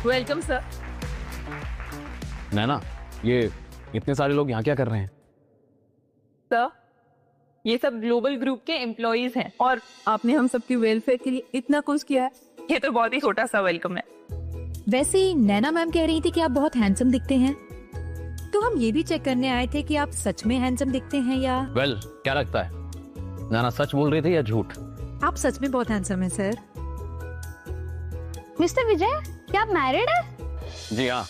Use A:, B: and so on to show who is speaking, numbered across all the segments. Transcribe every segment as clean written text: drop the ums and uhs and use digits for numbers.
A: Welcome sir.
B: नैना, ये इतने सारे लोग यहाँ क्या कर रहे हैं?
A: सर, ये सब ग्लोबल ग्रुप के एम्प्लॉइज हैं और आपने हम सबकी वेलफेयर के लिए इतना कुछ किया है, ये तो बहुत ही छोटा सा वेलकम है।
C: वैसे ही नैना मैम कह रही थी कि आप बहुत हैंडसम दिखते हैं, तो हम ये भी चेक करने आए थे कि आप सच में हैंडसम दिखते हैं या
B: वेल, क्या लगता है नैना सच बोल रही थी या झूठ?
C: आप सच में बहुत हैंडसम हैं सर।
D: मिस्टर विजय, क्या आप मैरिड है?
B: जी हाँ,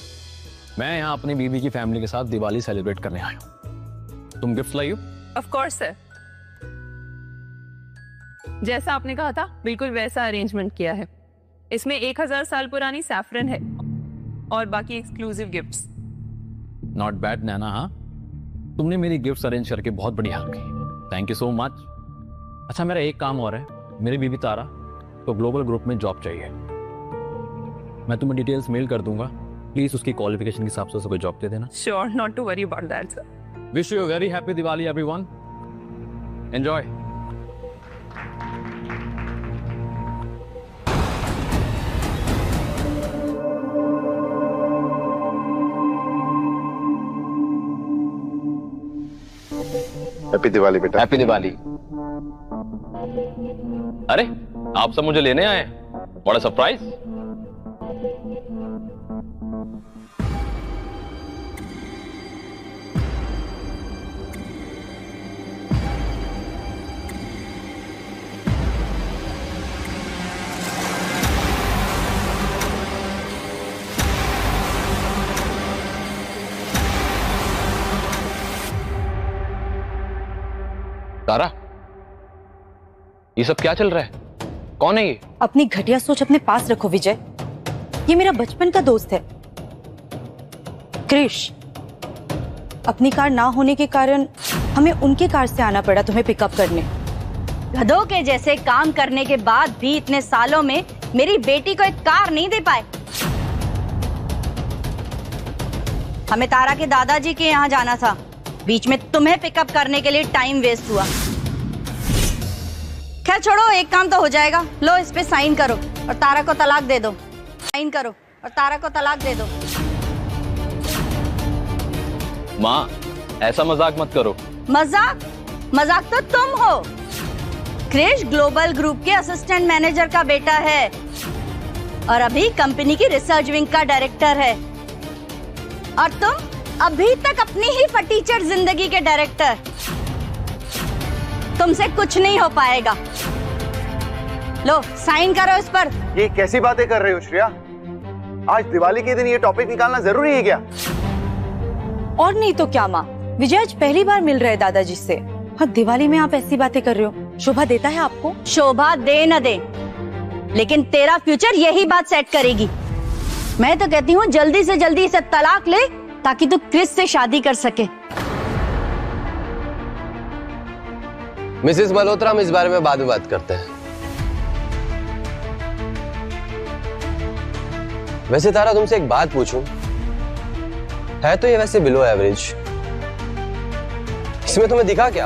B: मैं यहाँ अपनी बीवी की फैमिली के साथ दिवाली सेलिब्रेट करने आया हूँ। तुम गिफ्ट लाई हो?
A: ऑफ कोर्स सर, जैसा आपने कहा था बिल्कुल वैसा अरेंजमेंट किया है। इसमें 1000 साल पुरानी सैफरन है और बाकी एक्सक्लूसिव गिफ्ट्स।
B: नॉट बैड नैना। हाँ, तुमने मेरी गिफ्ट्स अरेंज करके बहुत बड़ी हेल्प की, थैंक यू सो मच। अच्छा, मेरा एक काम और है, मेरी बीवी तारा तो ग्लोबल ग्रुप में जॉब चाहिए। मैं तुम्हें डिटेल्स मेल कर दूंगा, प्लीज उसकी क्वालिफिकेशन के हिसाब से उसे कोई जॉब दे देना।
A: Sure, not to worry about that sir.
B: Wish you very happy Diwali everyone, enjoy.
E: Happy Diwali बेटा।
B: हैप्पी दिवाली। अरे, आप सब मुझे लेने आए? बड़ा सरप्राइज। तारा, ये सब क्या चल रहा है? कौन है ये?
F: अपनी घटिया सोच अपने पास रखो विजय, ये मेरा बचपन का दोस्त है क्रिश। अपनी कार ना होने के कारण हमें उनके कार से आना पड़ा तुम्हें पिकअप करने।
D: गधों के जैसे काम करने के बाद भी इतने सालों में मेरी बेटी को एक कार नहीं दे पाए। हमें तारा के दादाजी के यहाँ जाना था, बीच में तुम्हें पिकअप करने के लिए टाइम वेस्ट हुआ। खैर छोड़ो, एक काम तो हो जाएगा। लो, इस पे साइन करो और तारा को तलाक दे दो। साइन करो और तारा को तलाक दे दो।
B: माँ, ऐसा मजाक मत करो।
D: मजाक? मजाक तो तुम हो। क्रिश ग्लोबल ग्रुप के असिस्टेंट मैनेजर का बेटा है और अभी कंपनी की रिसर्च विंग का डायरेक्टर है, और तुम अभी तक अपनी ही फटीचर जिंदगी के डायरेक्टर। तुमसे कुछ नहीं हो पाएगा। लो, साइन करो इस पर।
E: ये कैसी बातें कर रहे हो श्रेया? आज दिवाली के दिन ये टॉपिक निकालना जरूरी है क्या?
F: और नहीं तो क्या माँ, विजय आज पहली बार मिल रहे दादाजी से और दिवाली में आप ऐसी बातें कर रहे हो। शोभा देता है आपको?
D: शोभा दे न दे, लेकिन तेरा फ्यूचर यही बात सेट करेगी। मैं तो कहती हूँ जल्दी से जल्दी इसे तलाक ले, ताकि तू क्रिस से शादी कर सके।
G: मिसेस मल्होत्रा, हम इस बारे में बाद में बात करते हैं। वैसे तारा, तुमसे एक बात पूछूं, है तो ये वैसे बिलो एवरेज, इसमें तुम्हें दिखा क्या?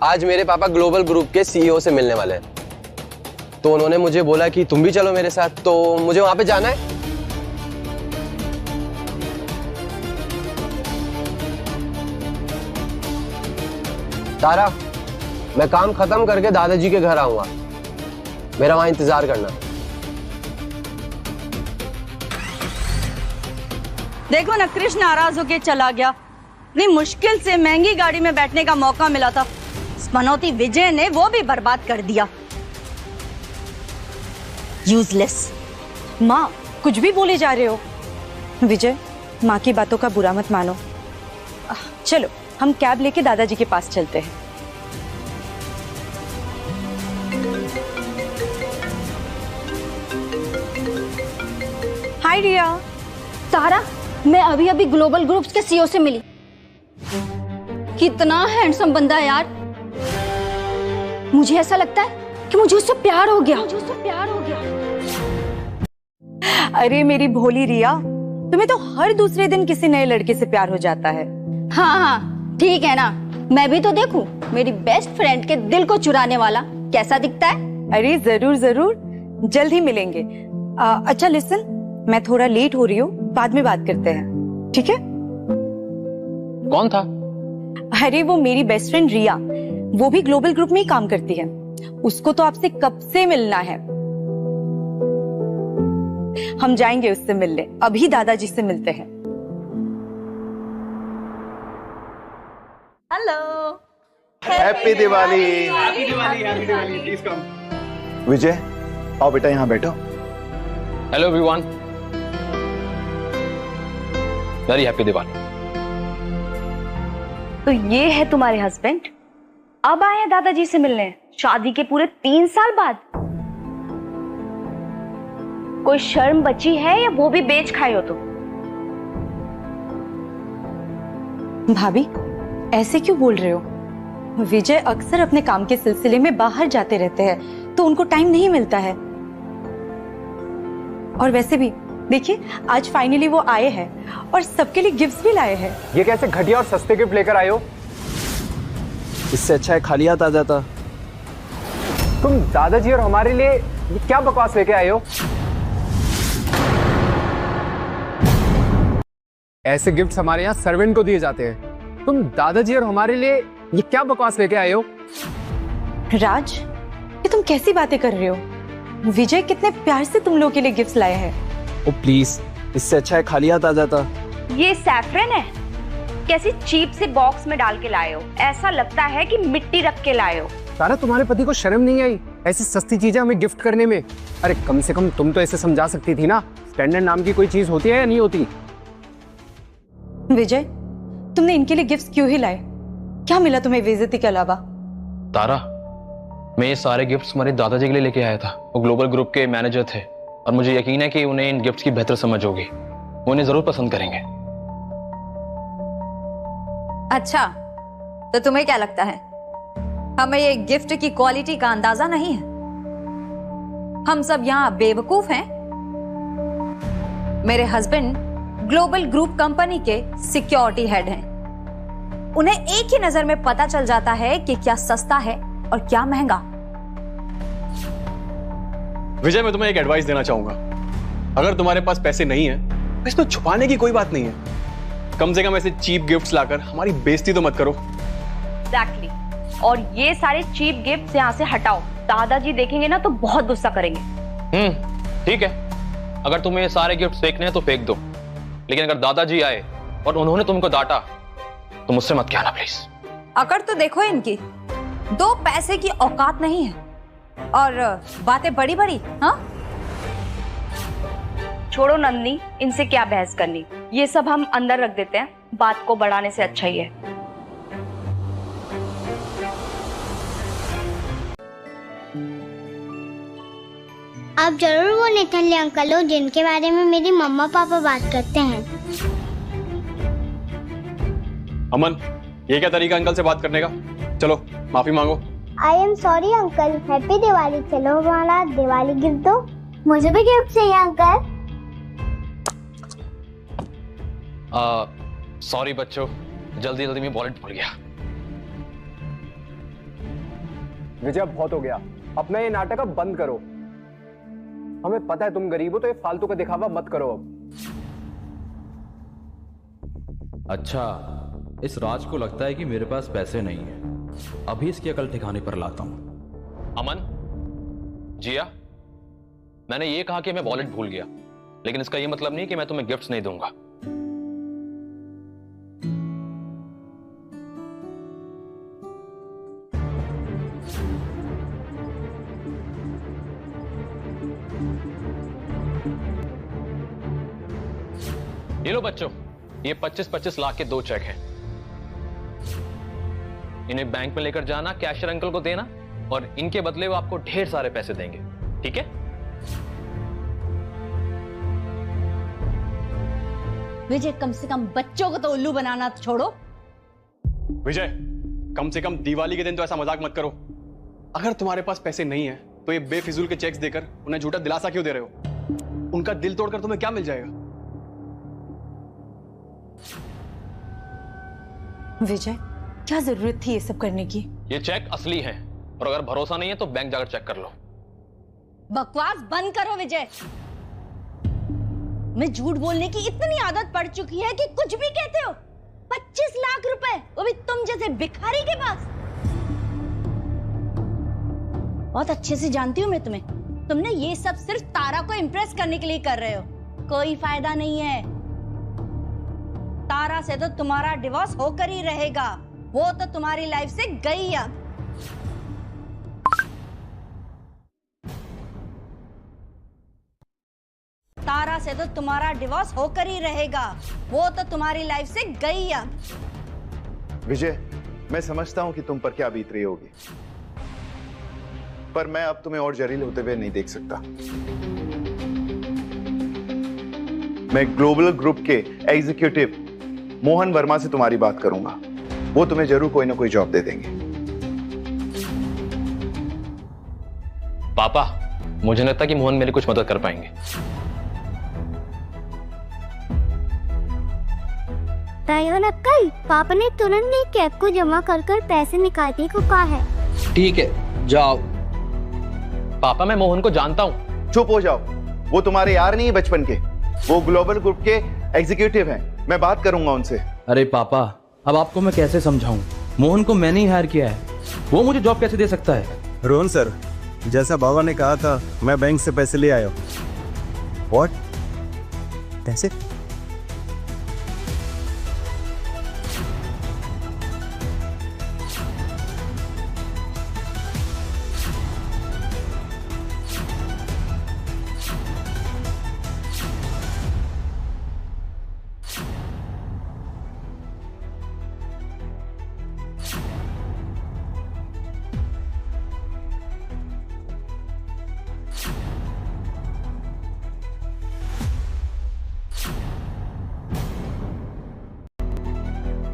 G: आज मेरे पापा ग्लोबल ग्रुप के सीईओ से मिलने वाले हैं, तो उन्होंने मुझे बोला कि तुम भी चलो मेरे साथ, तो मुझे वहां पे जाना है। तारा, मैं काम खत्म करके दादाजी के घर आऊंगा, मेरा वहां इंतजार करना।
D: देखो ना, क्रिश नाराज होके चला गया। इतनी मुश्किल से महंगी गाड़ी में बैठने का मौका मिला था, मनौती विजय ने वो भी बर्बाद कर दिया। यूजलेस।
F: माँ, कुछ भी बोले जा रहे हो। विजय, माँ की बातों का बुरा मत मानो। चलो, हम कैब लेके दादाजी के पास चलते हैं। हाय रिया।
D: तारा, मैं अभी अभी ग्लोबल ग्रुप्स के सीईओ से मिली। कितना हैंडसम बंदा है यार। मुझे ऐसा लगता है कि मुझे उससे प्यार हो गया।
F: अरे मेरी भोली रिया, तुम्हें तो हर दूसरे दिन किसी नए लड़के से प्यार हो जाता है।
D: हाँ हाँ, ठीक है ना। मैं भी तो देखूं मेरी बेस्ट फ्रेंड के दिल को चुराने वाला कैसा दिखता है।
F: अरे जरूर जरूर, जल्द ही मिलेंगे। अच्छा लिसन, मैं थोड़ा लेट हो रही हूँ, बाद में बात करते हैं, ठीक है?
G: कौन था?
F: अरे वो मेरी बेस्ट फ्रेंड रिया, वो भी ग्लोबल ग्रुप में ही काम करती है। उसको तो आपसे कब से मिलना है। हम जाएंगे उससे मिलने, अभी दादाजी से मिलते हैं।
D: Hello,
E: happy Diwali.
H: Happy Diwali, happy Diwali. Please come.
E: Vijay, आओ बेटा यहाँ बैठो।
B: Hello everyone, very happy Diwali.
D: तो ये है तुम्हारे हस्बैंड, अब आए हैं दादाजी से मिलने, शादी के पूरे 3 साल बाद। कोई शर्म बची है या वो भी बेच खाए हो तुम?
F: भाभी, ऐसे क्यों बोल रहे हो? विजय अक्सर अपने काम के सिलसिले में बाहर जाते रहते हैं, तो उनको टाइम नहीं मिलता है। और वैसे भी देखिए, आज फाइनली वो आए हैं और सबके लिए गिफ्ट्स भी लाए हैं।
H: ये कैसे घटिया और सस्ते गिफ्ट लेकर आए हो?
G: इससे अच्छा है खाली हाथ आ जाता।
H: तुम दादाजी और हमारे लिए ये क्या बकवास लेके आए हो? ऐसे गिफ्ट्स हमारे यहाँ सर्वेंट को दिए जाते हैं। तुम दादाजी और हमारे लिए ये क्या बकवास लेके आए हो?
F: राज, ये तुम कैसी बातें कर रहे हो? विजय कितने प्यार से तुम लोगों के लिए गिफ्ट्स लाए हैं।
G: ओ प्लीज, इससे अच्छा है खाली हाथ आ जाता।
D: ये सैफरन है, कैसी चीप से बॉक्स में डाल के लाए हो, ऐसा लगता है कि मिट्टी रख के लाए हो।
H: तारा, तुम्हारे पति को शर्म नहीं आई ऐसी सस्ती चीजें हमें गिफ्ट करने में? अरे कम से कम तुम तो ऐसे समझा सकती थी ना, स्टैंडर्ड नाम की कोई चीज होती है या नहीं होती?
F: विजय, तुमने इनके लिए गिफ्ट्स क्यों ही लाए? क्या मिला तुम्हें बेइज्जती के अलावा?
B: तारा, मैं ये सारे गिफ्ट्स हमारे दादाजी के लिए लेके आया था। वो ग्लोबल ग्रुप के मैनेजर थे और मुझे यकीन है कि उन्हें इन गिफ्ट्स की बेहतर समझ होगी, वो उन्हें जरूर पसंद करेंगे।
I: अच्छा, तो तुम्हें क्या लगता है हमें ये गिफ्ट की क्वालिटी का अंदाजा नहीं है? हम सब यहाँ बेवकूफ हैं? मेरे हस्बैंड ग्लोबल ग्रुप कंपनी के सिक्योरिटी हेड हैं। उन्हें एक ही नजर में पता चल जाता है कि क्या सस्ता है और क्या महंगा।
J: विजय, मैं तुम्हें एक एडवाइस देना चाहूंगा। अगर तुम्हारे पास पैसे नहीं है तो इसमें छुपाने की कोई बात नहीं है। कम से कम ऐसे चीप गिफ्ट्स लाकर हमारी बेइज्जती तो मत करो।
D: एग्जैक्टली। और ये सारे चीप गिफ्ट्स यहाँ से हटाओ, दादाजी देखेंगे ना तो बहुत गुस्सा करेंगे।
B: ठीक है, अगर तुम्हें ये सारे गिफ्ट फेंकने हैं तो फेंक दो, लेकिन अगर दादाजी आए और उन्होंने तुमको डांटा तो मुझसे मत कहना प्लीज।
I: अकड़ तो देखो इनकी, 2 पैसे की औकात नहीं है और बातें बड़ी बड़ी। हाँ,
D: छोड़ो नंदनी, इनसे क्या बहस करनी, ये सब हम अंदर रख देते हैं, बात को बढ़ाने से अच्छा ही है।
K: आप जरूर वो नेथनली अंकल हो जिनके बारे में मेरी मम्मा पापा बात करते हैं।
J: अमन, ये क्या तरीका अंकल से बात करने का? चलो माफी मांगो।
K: आई am sorry uncle, happy Diwali. चलो हमारा दिवाली गिफ्ट दो। मुझे भी गिफ्ट चाहिए अंकल।
B: सॉरी बच्चों, जल्दी जल्दी में वॉलेट भूल गया।
H: विजय, बहुत हो गया, अपना ये नाटक अब बंद करो। हमें पता है तुम गरीब हो, तो ये फालतू का दिखावा मत करो अब।
L: अच्छा, इस राज को लगता है कि मेरे पास पैसे नहीं है। अभी इसकी अकल ठिकाने पर लाता हूं।
B: अमन, जिया, मैंने ये कहा कि मैं वॉलेट भूल गया, लेकिन इसका ये मतलब नहीं कि मैं तुम्हें गिफ्ट्स नहीं दूंगा। ये लो बच्चों, ये 25-25 लाख के 2 चेक हैं। इन्हें बैंक में लेकर जाना, कैशियर अंकल को देना और इनके बदले वो आपको ढेर सारे पैसे देंगे, ठीक है?
D: विजय, कम से कम बच्चों को तो उल्लू बनाना छोड़ो।
J: विजय, कम से कम दिवाली के दिन तो ऐसा मजाक मत करो। अगर तुम्हारे पास पैसे नहीं है तो ये बेफिजूल के चेक्स देकर उन्हें झूठा दिलासा क्यों दे रहे हो? उनका दिल तोड़कर तुम्हें क्या मिल जाएगा?
F: विजय, क्या जरूरत थी ये सब करने की?
B: ये चेक असली हैं और अगर भरोसा नहीं है तो बैंक जाकर चेक कर लो।
D: बकवास बंद करो विजय। मैं झूठ बोलने की इतनी आदत पड़ चुकी है कि कुछ भी कहते हो। 25 लाख रुपए, वो भी तुम जैसे भिखारी के पास। बहुत अच्छे से जानती हूँ मैं तुम्हें। तुमने ये सब सिर्फ तारा को इम्प्रेस करने के लिए कर रहे हो। कोई फायदा नहीं है। तारा से तो तुम्हारा डिवोर्स होकर ही रहेगा। वो तो तुम्हारी लाइफ से गई अब। तारा से तो तुम्हारा डिवोर्स होकर ही रहेगा। वो तो तुम्हारी लाइफ से गई अब।
E: विजय, मैं समझता हूं कि तुम पर क्या बीत रही होगी, पर मैं अब तुम्हें और जलील होते हुए नहीं देख सकता। मैं ग्लोबल ग्रुप के एग्जीक्यूटिव मोहन वर्मा से तुम्हारी बात करूंगा। वो तुम्हें जरूर कोई ना कोई जॉब दे देंगे।
B: पापा, मुझे लगता है कि मोहन मेरी कुछ मदद कर पाएंगे।
K: अंकल, पापा ने तुरंत एक कैब को जमा कर पैसे निकालने को कहा है।
G: ठीक है, जाओ।
B: पापा, मैं मोहन को जानता हूँ।
E: चुप हो जाओ। वो तुम्हारे यार नहीं है बचपन के। वो ग्लोबल ग्रुप के एग्जीक्यूटिव हैं। मैं बात करूंगा उनसे।
L: अरे पापा, अब आपको मैं कैसे समझाऊं? मोहन को मैंने ही हायर किया है, वो मुझे जॉब कैसे दे सकता है?
M: रोहन सर, जैसा बाबा ने कहा था, मैं बैंक से पैसे ले आया हूँ। व्हाट? पैसे?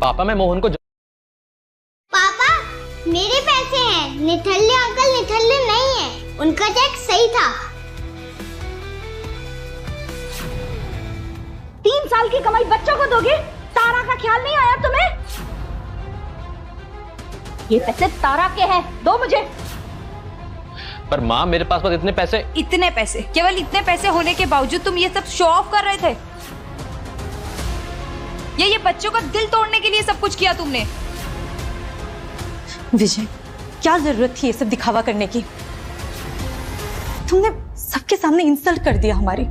B: पापा, मैं मोहन को
K: पापा, मेरे पैसे हैं। निठल्ले अंकल निठल्ले नहीं है। उनका चेक सही था।
D: 3 साल की कमाई बच्चों को दोगे? तारा का ख्याल नहीं आया तुम्हें? ये पैसे तारा के हैं, दो मुझे।
B: पर माँ, मेरे पास बस इतने पैसे।
I: इतने पैसे? केवल इतने पैसे होने के बावजूद तुम ये सब शो ऑफ कर रहे थे? ये बच्चों का दिल तोड़ने के लिए सब कुछ किया तुमने?
F: विजय, क्या जरूरत थी ये सब दिखावा करने की? तुमने सबके सामने इंसल्ट कर दिया हमारी।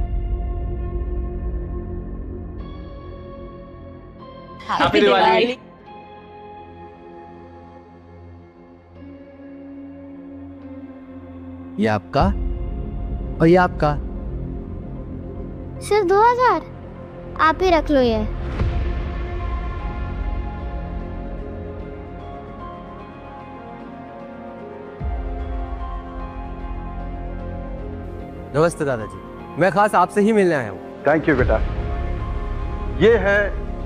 B: हैप्पी दिवाली।
H: ये आपका और ये आपका।
K: सिर्फ 2000। आप ही रख लो ये।
H: नमस्ते दादाजी, मैं खास आपसे ही मिलने आया हूँ।
N: थैंक यू बेटा। ये है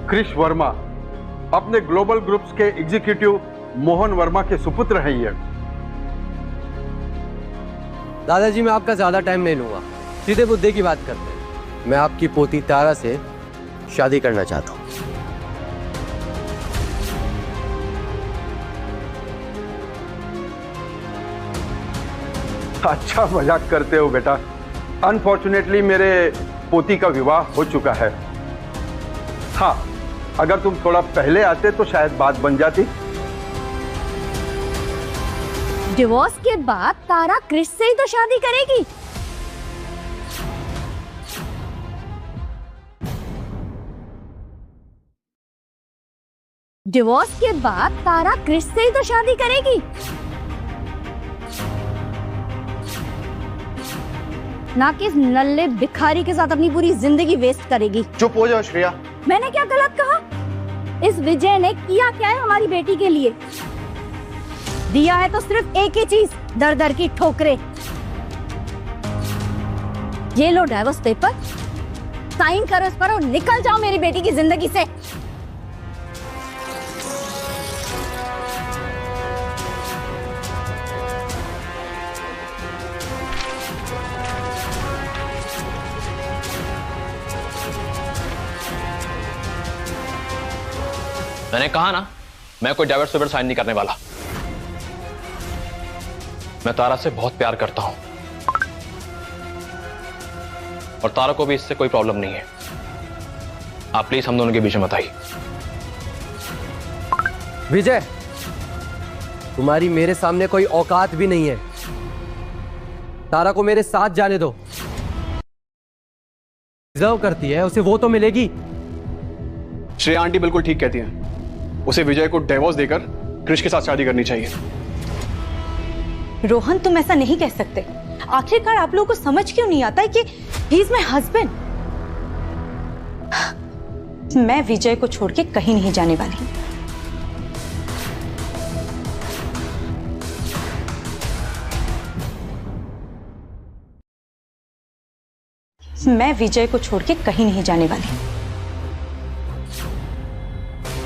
N: क्रिश वर्मा, अपने ग्लोबल ग्रुप्स के एग्जीक्यूटिव मोहन वर्मा के सुपुत्र हैं ये।
H: दादाजी, मैं आपका ज्यादा टाइम नहीं लूंगा, सीधे मुद्दे की बात करते हैं। मैं आपकी पोती तारा से शादी करना चाहता हूँ।
N: अच्छा मजाक करते हो बेटा। अनफॉर्चुनेटली मेरे पोती का विवाह हो चुका है। हाँ, अगर तुम थोड़ा पहले आते तो शायद बात बन जाती।
D: डिवोर्स के बाद तारा क्रिश से ही तो शादी करेगी। डिवोर्स के बाद तारा क्रिश से ही तो शादी करेगी। ना कि इस नल्ले भिखारी के साथ अपनी पूरी जिंदगी वेस्ट करेगी।
E: चुप हो जाओ श्रेया।
D: मैंने क्या गलत कहा? इस विजय ने किया क्या है हमारी बेटी के लिए? दिया है तो सिर्फ एक ही चीज, दर दर की ठोकरें। ये लो डाइवोर्स पेपर, साइन करो इस पर और निकल जाओ मेरी बेटी की जिंदगी से।
B: मैंने कहा ना, मैं कोई डाइवोर्स पेपर साइन नहीं करने वाला। मैं तारा से बहुत प्यार करता हूं। और तारा को भी इससे कोई प्रॉब्लम नहीं है। आप प्लीज हम दोनों के बीच में मत आइए।
O: विजय, तुम्हारी मेरे सामने कोई औकात भी नहीं है। तारा को मेरे साथ जाने दो। डिजर्व करती है, उसे वो तो मिलेगी।
J: श्रेया आंटी बिल्कुल ठीक कहती हैं। उसे विजय को डिवोर्स देकर क्रिश के साथ शादी करनी चाहिए।
F: रोहन, तुम ऐसा नहीं कह सकते। आखिरकार आप लोगों को समझ क्यों नहीं आता है कि ही इज माय हस्बैंड। मैं विजय को छोड़ के कहीं नहीं जाने वाली। मैं विजय को छोड़ के कहीं नहीं जाने वाली।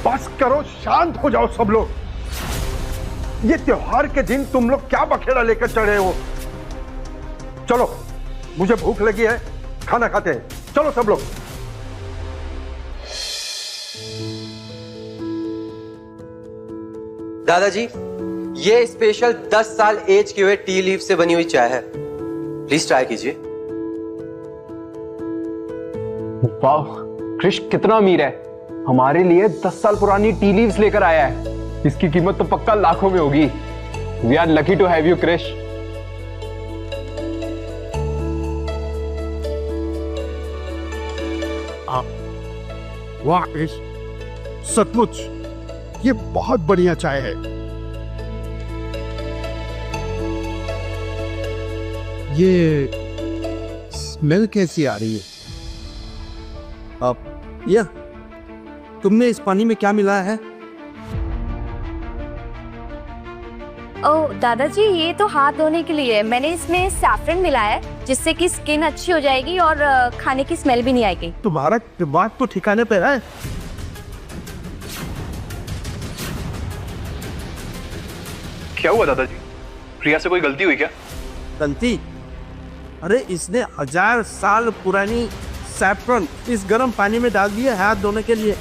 N: बस करो, शांत हो जाओ सब लोग। ये त्योहार के दिन तुम लोग क्या बखेड़ा लेकर चढ़े हो? चलो, मुझे भूख लगी है, खाना खाते हैं। चलो सब लोग।
G: दादाजी, ये स्पेशल 10 साल एज किए हुए टी लीफ से बनी हुई चाय है, प्लीज ट्राई कीजिए।
H: वाह, क्रिश कितना अमीर है। हमारे लिए 10 साल पुरानी टी लीव्स लेकर आया है। इसकी कीमत तो पक्का लाखों में होगी। We are lucky to have you Krish.
P: वाह क्रिश, सचमुच ये बहुत बढ़िया चाय है। ये स्मेल कैसी आ रही है?
M: यह तुमने इस पानी में क्या मिलाया है?
Q: ओह दादाजी, ये तो हाथ धोने के लिए है। मैंने इसमें सैफरन मिलाया है, जिससे कि स्किन अच्छी हो जाएगी और खाने की स्मेल भी नहीं आएगी।
M: तुम्हारा दिमाग तो ठिकाने पे है।
J: क्या हुआ दादाजी? प्रिया से कोई गलती हुई क्या?
M: गलती? अरे इसने 1000 साल पुरानी सैफरन इस गर्म पानी में डाल दिया हाथ धोने के लिए।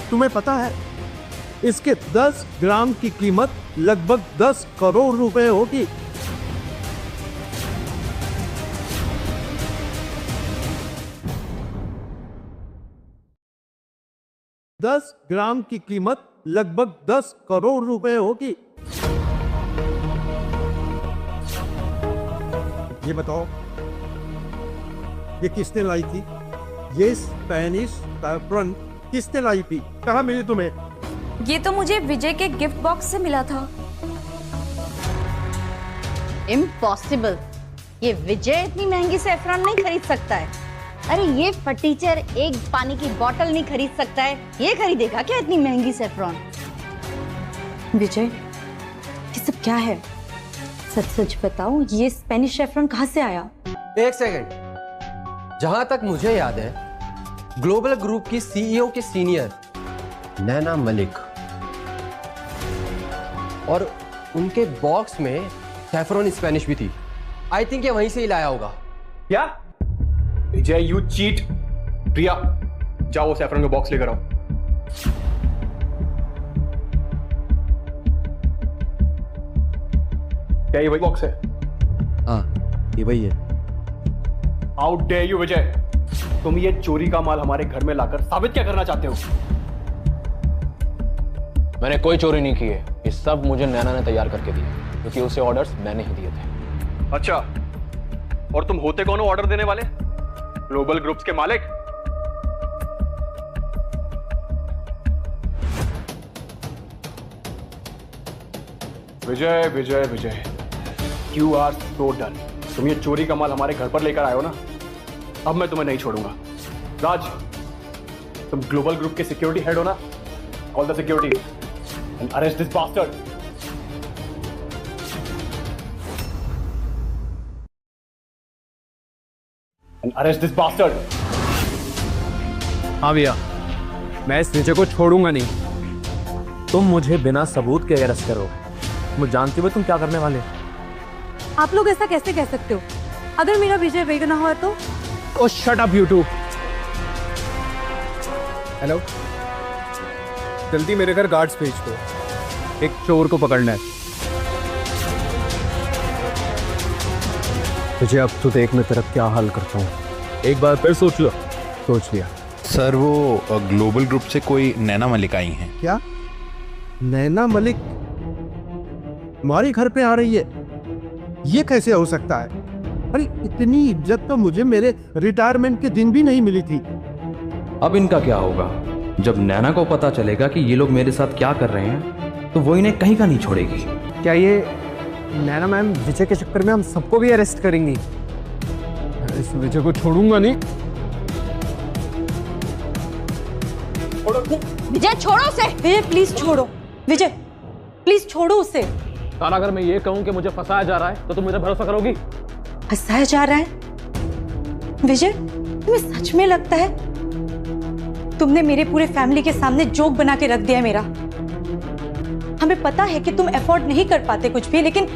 M: तुम्हें पता है इसके 10 ग्राम की कीमत लगभग 10 करोड़ रुपए होगी। दस ग्राम की कीमत लगभग 10 करोड़ रुपए होगी। ये बताओ, ये किसने लाई थी? ये स्पेनिश सैफरन किसने लाई थी? कहाँ मिली तुम्हें?
I: ये तो मुझे विजय के गिफ्ट बॉक्स से मिला था।
D: इम्पॉसिबल। ये विजय इतनी महंगी सैफरन नहीं खरीद सकता है। अरे ये फटीचर एक पानी की बोतल नहीं खरीद सकता है। ये खरीदेगा क्या इतनी महंगी सैफरन?
F: विजय, ये सब क्या है? सच सच बताओ, ये स्पेनिश सैफरन कहाँ से आया?
G: एक सेकंड। जहां तक मुझे याद है, ग्लोबल ग्रुप की सीईओ के सीनियर नैना मलिक और उनके बॉक्स में सैफरन स्पेनिश भी थी। आई थिंक ये वहीं से ही लाया होगा।
J: क्या? विजय, यू चीट। प्रिया, जाओ वो सैफरन का बॉक्स लेकर आओ। क्या ये वही बॉक्स है?
M: हाँ, ये वही है।
J: हाउ डेयर यू विजय, तुम ये चोरी का माल हमारे घर में लाकर साबित क्या करना चाहते हो?
B: मैंने कोई चोरी नहीं की है। ये सब मुझे नैना ने तैयार करके दिए, क्योंकि उसे ऑर्डर्स मैंने ही दिए थे।
J: अच्छा, और तुम होते कौन हो ऑर्डर देने वाले? ग्लोबल ग्रुप्स के मालिक? Vijay Vijay Vijay, you are so done. तुम ये चोरी का माल हमारे घर पर लेकर आए हो ना, अब मैं तुम्हें नहीं छोड़ूंगा। राज, तुम ग्लोबल ग्रुप के सिक्योरिटी हेड हो ना? Call the security and arrest this bastard. And arrest this bastard.
H: हाँ भैया, मैं इस विजय को छोड़ूंगा नहीं। तुम मुझे बिना सबूत के अरेस्ट करो। मुझे जानते हो तुम क्या करने वाले।
C: आप लोग ऐसा कैसे कह सकते हो? अगर मेरा विजय बेगुनाह हुआ तो?
H: Oh shut up you too. Hello, जल्दी मेरे घर गार्ड्स भेज दो, एक चोर को पकड़ना है।
O: तुझे अब तो देख मैं तेरा क्या हाल करता हूँ।
P: एक बार फिर सोच लो।
O: सोच लिया।
R: सर वो ग्लोबल ग्रुप से कोई नैना मलिक आई हैं।
M: क्या नैना मलिक हमारे घर पे आ रही है? ये कैसे हो सकता है? अरे इतनी इज्जत तो मुझे मेरे रिटायरमेंट के दिन भी नहीं मिली थी।
L: अब इनका क्या होगा? जब नैना को पता चलेगा कि ये लोग मेरे साथ क्या कर रहे हैं तो वो इन्हें कहीं का नहीं छोड़ेगी।
O: क्या ये नैना मैम विजय के चक्कर में हम सबको भी अरेस्ट करेंगी?
M: इस विजय को छोड़ूंगा नहीं।
F: विजय छोड़ो उसे। विजय प्लीज छोड़ो। विजय प्लीज छोड़ो उसे।
B: तारा, अगर मैं ये कहूं कि मुझे फंसाया जा रहा है तो तुम मुझे भरोसा करोगी?
F: फंसाया जा रहा है? विजय तुम्हें सच में लगता है तुमने मेरे पूरे फैमिली के सामने जोक बना के रख दिया है मेरा? हमें पता है कि तुम अफोर्ड नहीं कर पाते कुछ भी, लेकिन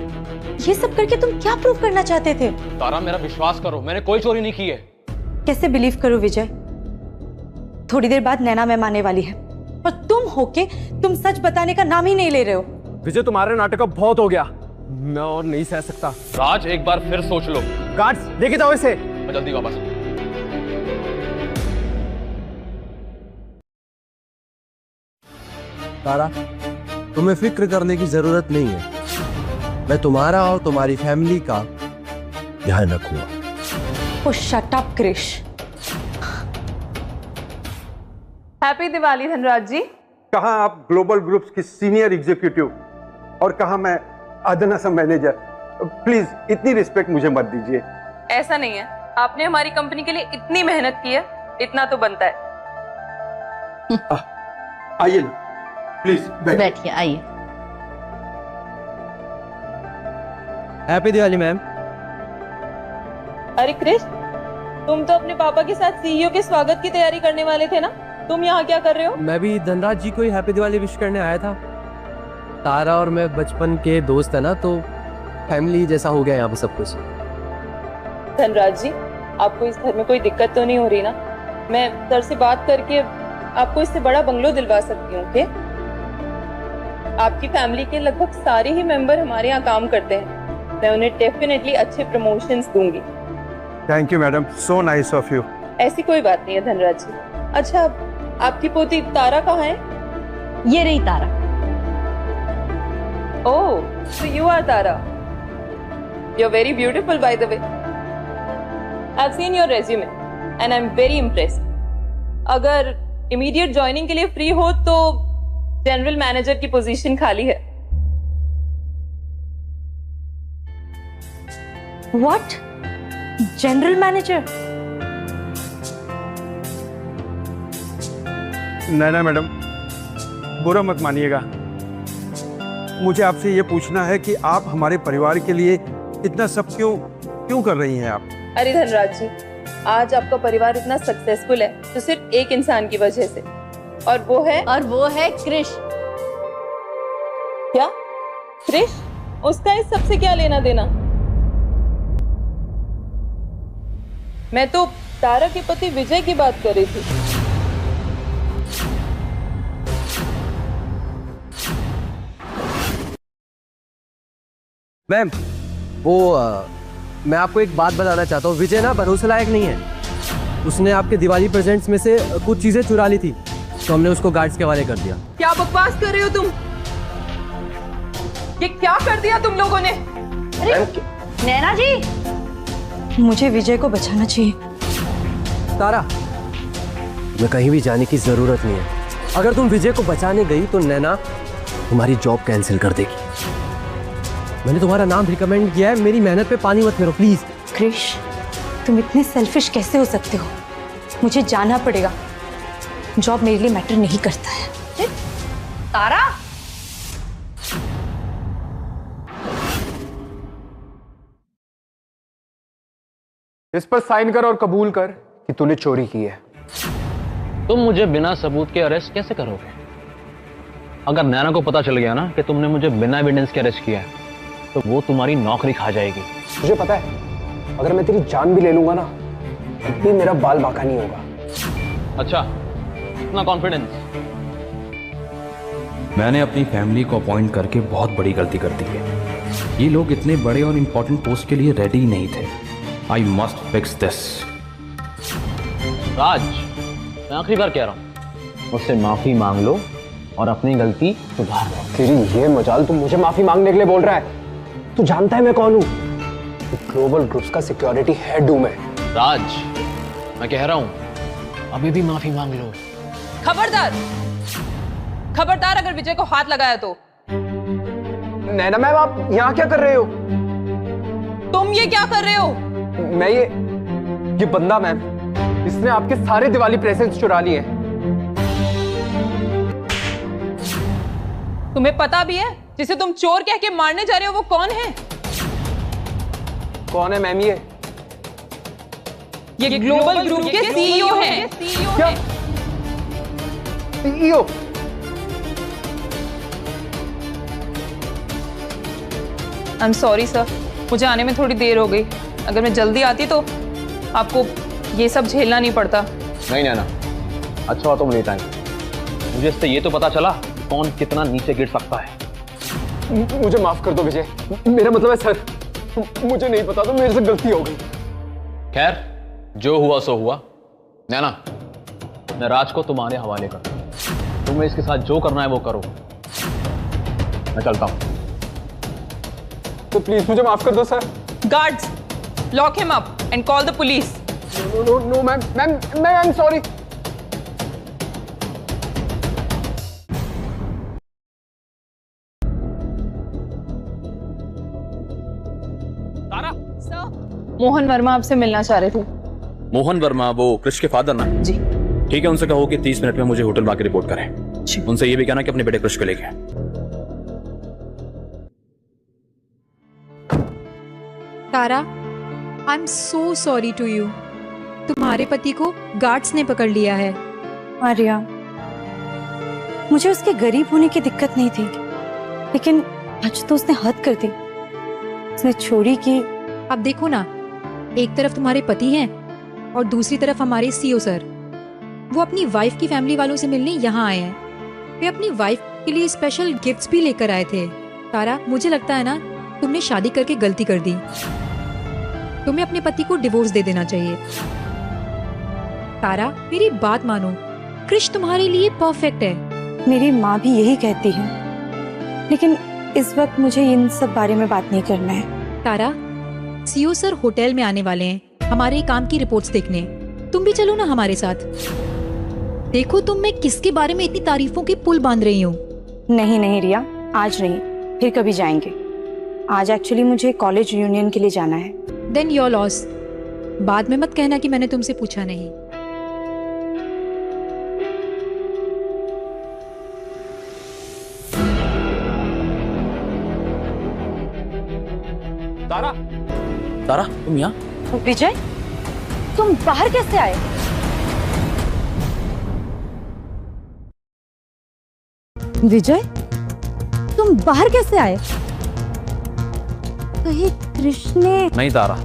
F: ये सब करके तुम क्या प्रूव करना चाहते थे?
B: तारा, मेरा विश्वास करो, मैंने कोई चोरी नहीं की है।
F: कैसे बिलीव करो विजय? थोड़ी देर बाद नैना मैम आने वाली है और तुम होके तुम सच बताने का नाम ही नहीं ले रहे हो।
O: विजय तुम्हारे नाटक अब बहुत हो गया, मैं और नहीं सह सकता।
B: राज, एक बार फिर सोच लो।
O: गार्ड्स लेके जाओ इसे।
B: मैं जल्दी वापस।
O: तारा, तुम्हें फिक्र करने की जरूरत नहीं है। मैं तुम्हारा और तुम्हारी फैमिली का ध्यान रखूंगा।
F: Oh shut up Krish.
A: Happy Diwali Dhanraj ji.
N: कहाँ आप ग्लोबल ग्रुप्स की सीनियर एग्जीक्यूटिव और कहाँ मैं अदना सा मैनेजर। प्लीज इतनी रिस्पेक्ट मुझे मत दीजिए।
A: ऐसा नहीं है, आपने हमारी कंपनी के लिए इतनी मेहनत की है, इतना तो बनता है।
N: आइए प्लीज
D: बैठिए, आइए।
O: Happy Diwali ma'am.
A: अरे क्रिश, तुम तो अपने पापा के साथ सीईओ के स्वागत की तैयारी करने वाले थे ना? तुम यहाँ क्या कर रहे हो?
O: मैं भी धनराज जी को ही हैप्पी दिवाली विश करने आया था। तारा और मैं बचपन के दोस्त है ना, तो फैमिली जैसा हो गया यहाँ पे सब कुछ।
A: धनराज जी, आपको इस घर में कोई दिक्कत तो नहीं हो रही ना? मैं सर से बात करके आपको इससे बड़ा बंगलो दिलवा सकती हूँ। ओके? आपकी फैमिली के लगभग सारे ही मेंबर हमारे यहाँ काम करते हैं। मैं उन्हें डेफिनेटली अच्छे प्रमोशंस दूंगी।
N: Thank you madam, so nice of you.
A: ऐसी कोई बात नहीं है धनराज जी। अच्छा, आपकी पोती तारा कहाँ है?
D: ये रही तारा।
A: ओह, so you are Tara. You're very beautiful, by the way. I've seen your resume and I'm very impressed. अगर immediate joining के लिए free हो तो जनरल मैनेजर की पोजीशन खाली है।
F: What? General manager?
N: Naina madam, बुरा मत मानिएगा। मुझे आपसे ये पूछना है कि आप हमारे परिवार के लिए इतना सब क्यों कर रही हैं आप?
A: अरे धनराज जी, आज आपका परिवार इतना सक्सेसफुल है तो सिर्फ एक इंसान की वजह से, और वो है क्रिश। क्या? क्रिश? उसका इस सबसे क्या लेना देना? मैं तो तारा के पति विजय की बात कर रही थी।
O: मैम, मैं आपको एक बात बताना चाहता हूँ। विजय ना भरोसे लायक नहीं है। उसने आपके दिवाली प्रेजेंट्स में से कुछ चीजें चुरा ली थी, तो हमने उसको गार्ड्स के हवाले कर दिया।
A: क्या बकवास कर रहे हो तुम? ये क्या कर दिया तुम लोगों ने?
F: अरे नैना जी, मुझे विजय को बचाना चाहिए।
O: तारा, मैं कहीं भी जाने की जरूरत नहीं है। अगर तुम विजय को बचाने गई तो नैना तुम्हारी जॉब कैंसिल कर देगी। मैंने तुम्हारा नाम रिकमेंड किया है, मेरी मेहनत पे पानी मत फेरो प्लीज।
F: क्रिश, तुम इतने सेल्फिश कैसे हो सकते हो? मुझे जाना पड़ेगा, जॉब मेरे लिए मैटर नहीं करता है।
D: तारा,
H: इस पर साइन कर और कबूल कर कि तूने चोरी की है।
B: तुम मुझे बिना सबूत के अरेस्ट कैसे करोगे? अगर नैना को पता चल गया ना कि तुमने मुझे बिना एविडेंस के अरेस्ट किया है तो वो तुम्हारी नौकरी खा जाएगी।
H: मुझे पता है, अगर मैं तेरी जान भी ले लूंगा ना तब भी मेरा बाल बांका नहीं होगा।
B: अच्छा, इतना कॉन्फिडेंस?
L: मैंने अपनी फैमिली को अपॉइंट करके बहुत बड़ी गलती कर दी है। ये लोग इतने बड़े और इंपॉर्टेंट पोस्ट के लिए रेडी नहीं थे। I must fix this.
B: Raj, मैं आखिरी बार कह रहा हूं, मुझसे माफी मांग लो और अपनी गलती सुधार लो।
H: तेरी ये मजाल, तू मुझे माफी मांगने के लिए बोल रहा है? तू जानता है मैं कौन हूं? ग्लोबल ग्रुप्स का सिक्योरिटी हेड हूं मैं।
B: राज, मैं कह रहा हूं, अभी भी माफी मांग लो।
A: खबरदार, खबरदार अगर विजय को हाथ लगाया तो।
H: नैना मैम, आप यहाँ क्या कर रहे हो?
A: तुम ये क्या कर रहे हो?
H: मैं ये बंदा मैम, इसने आपके सारे दिवाली प्रेजेंट्स चुरा लिए हैं।
A: तुम्हें पता भी है जिसे तुम चोर कह के मारने जा रहे हो वो कौन है?
H: कौन है मैम ये?
A: ये ग्लोबल ग्रुप के सीईओ हैं।
H: क्या? CEO?
A: I am sorry sir, मुझे आने में थोड़ी देर हो गई। अगर मैं जल्दी आती तो आपको ये सब झेलना नहीं पड़ता।
B: नहीं नैना, अच्छा हुआ तुम लेट आई। मुझे इससे ये तो पता चला कौन कितना नीचे गिर सकता है।
H: मुझे माफ कर दो विजय, मेरा मतलब है सर, मुझे नहीं पता तो मेरे से गलती हो गई।
B: खैर, जो हुआ सो हुआ। नैना, मैं राज को तुम्हारे हवाले कर, तुम्हें इसके साथ जो करना है वो करो। मैं चलता हूं।
H: तो प्लीज मुझे माफ कर दो sir.
A: Guards, lock him up and call the police.
H: No ma'am, I am sorry.
B: Tara,
A: Mohan Verma आपसे मिलना चाह रहे थे।
L: मोहन वर्मा, वो क्रिश के फादर ना?
A: जी।
L: ठीक है, उनसे कहो कि 30 मिनट में मुझे होटल में आके रिपोर्ट करें। उनसे ये भी कहना कि अपने बेटे क्रिश को लेके आए।
C: Tara, I am so sorry to you. तुम्हारे पति को गार्ड्स ने पकड़ लिया है।
F: आर्या, मुझे उसके गरीब होने की दिक्कत नहीं थी, लेकिन आज तो उसने हद कर दी। उसने चोरी की।
C: अब देखो ना, एक तरफ तुम्हारे पति हैं और दूसरी तरफ हमारे सीईओ सर। वो अपनी वाइफ की फैमिली वालों से मिलने यहाँ आए हैं। वे अपनी वाइफ के लिए स्पेशल गिफ्ट्स भी लेकर आए थे। तारा, मुझे लगता है ना तुमने शादी करके गलती कर दी। तुम्हें अपने पति को डिवोर्स दे देना चाहिए। तारा, मेरी बात मानो, क्रिश तुम्हारे लिए परफेक्ट है।
F: मेरी माँ भी यही कहती है, लेकिन इस वक्त मुझे इन सब बारे में बात नहीं करना है।
C: तारा, सीईओ सर होटल में आने वाले हैं हमारे काम की रिपोर्ट्स देखने। तुम भी चलो ना हमारे साथ। देखो तुम मैं किसके बारे में इतनी तारीफों की पुल बांध रही हूँ।
F: नहीं रिया, आज नहीं, फिर कभी जाएंगे। आज एक्चुअली मुझे कॉलेज यूनियन के लिए जाना है।
C: Then your loss. बाद में मत कहना कि मैंने तुमसे पूछा नहीं।
L: तारा, तारा, तुम यहाँ?
F: विजय, तुम बाहर कैसे आए? विजय, तुम बाहर कैसे आए? कहीं क्रिश ने?
L: नहीं तारा,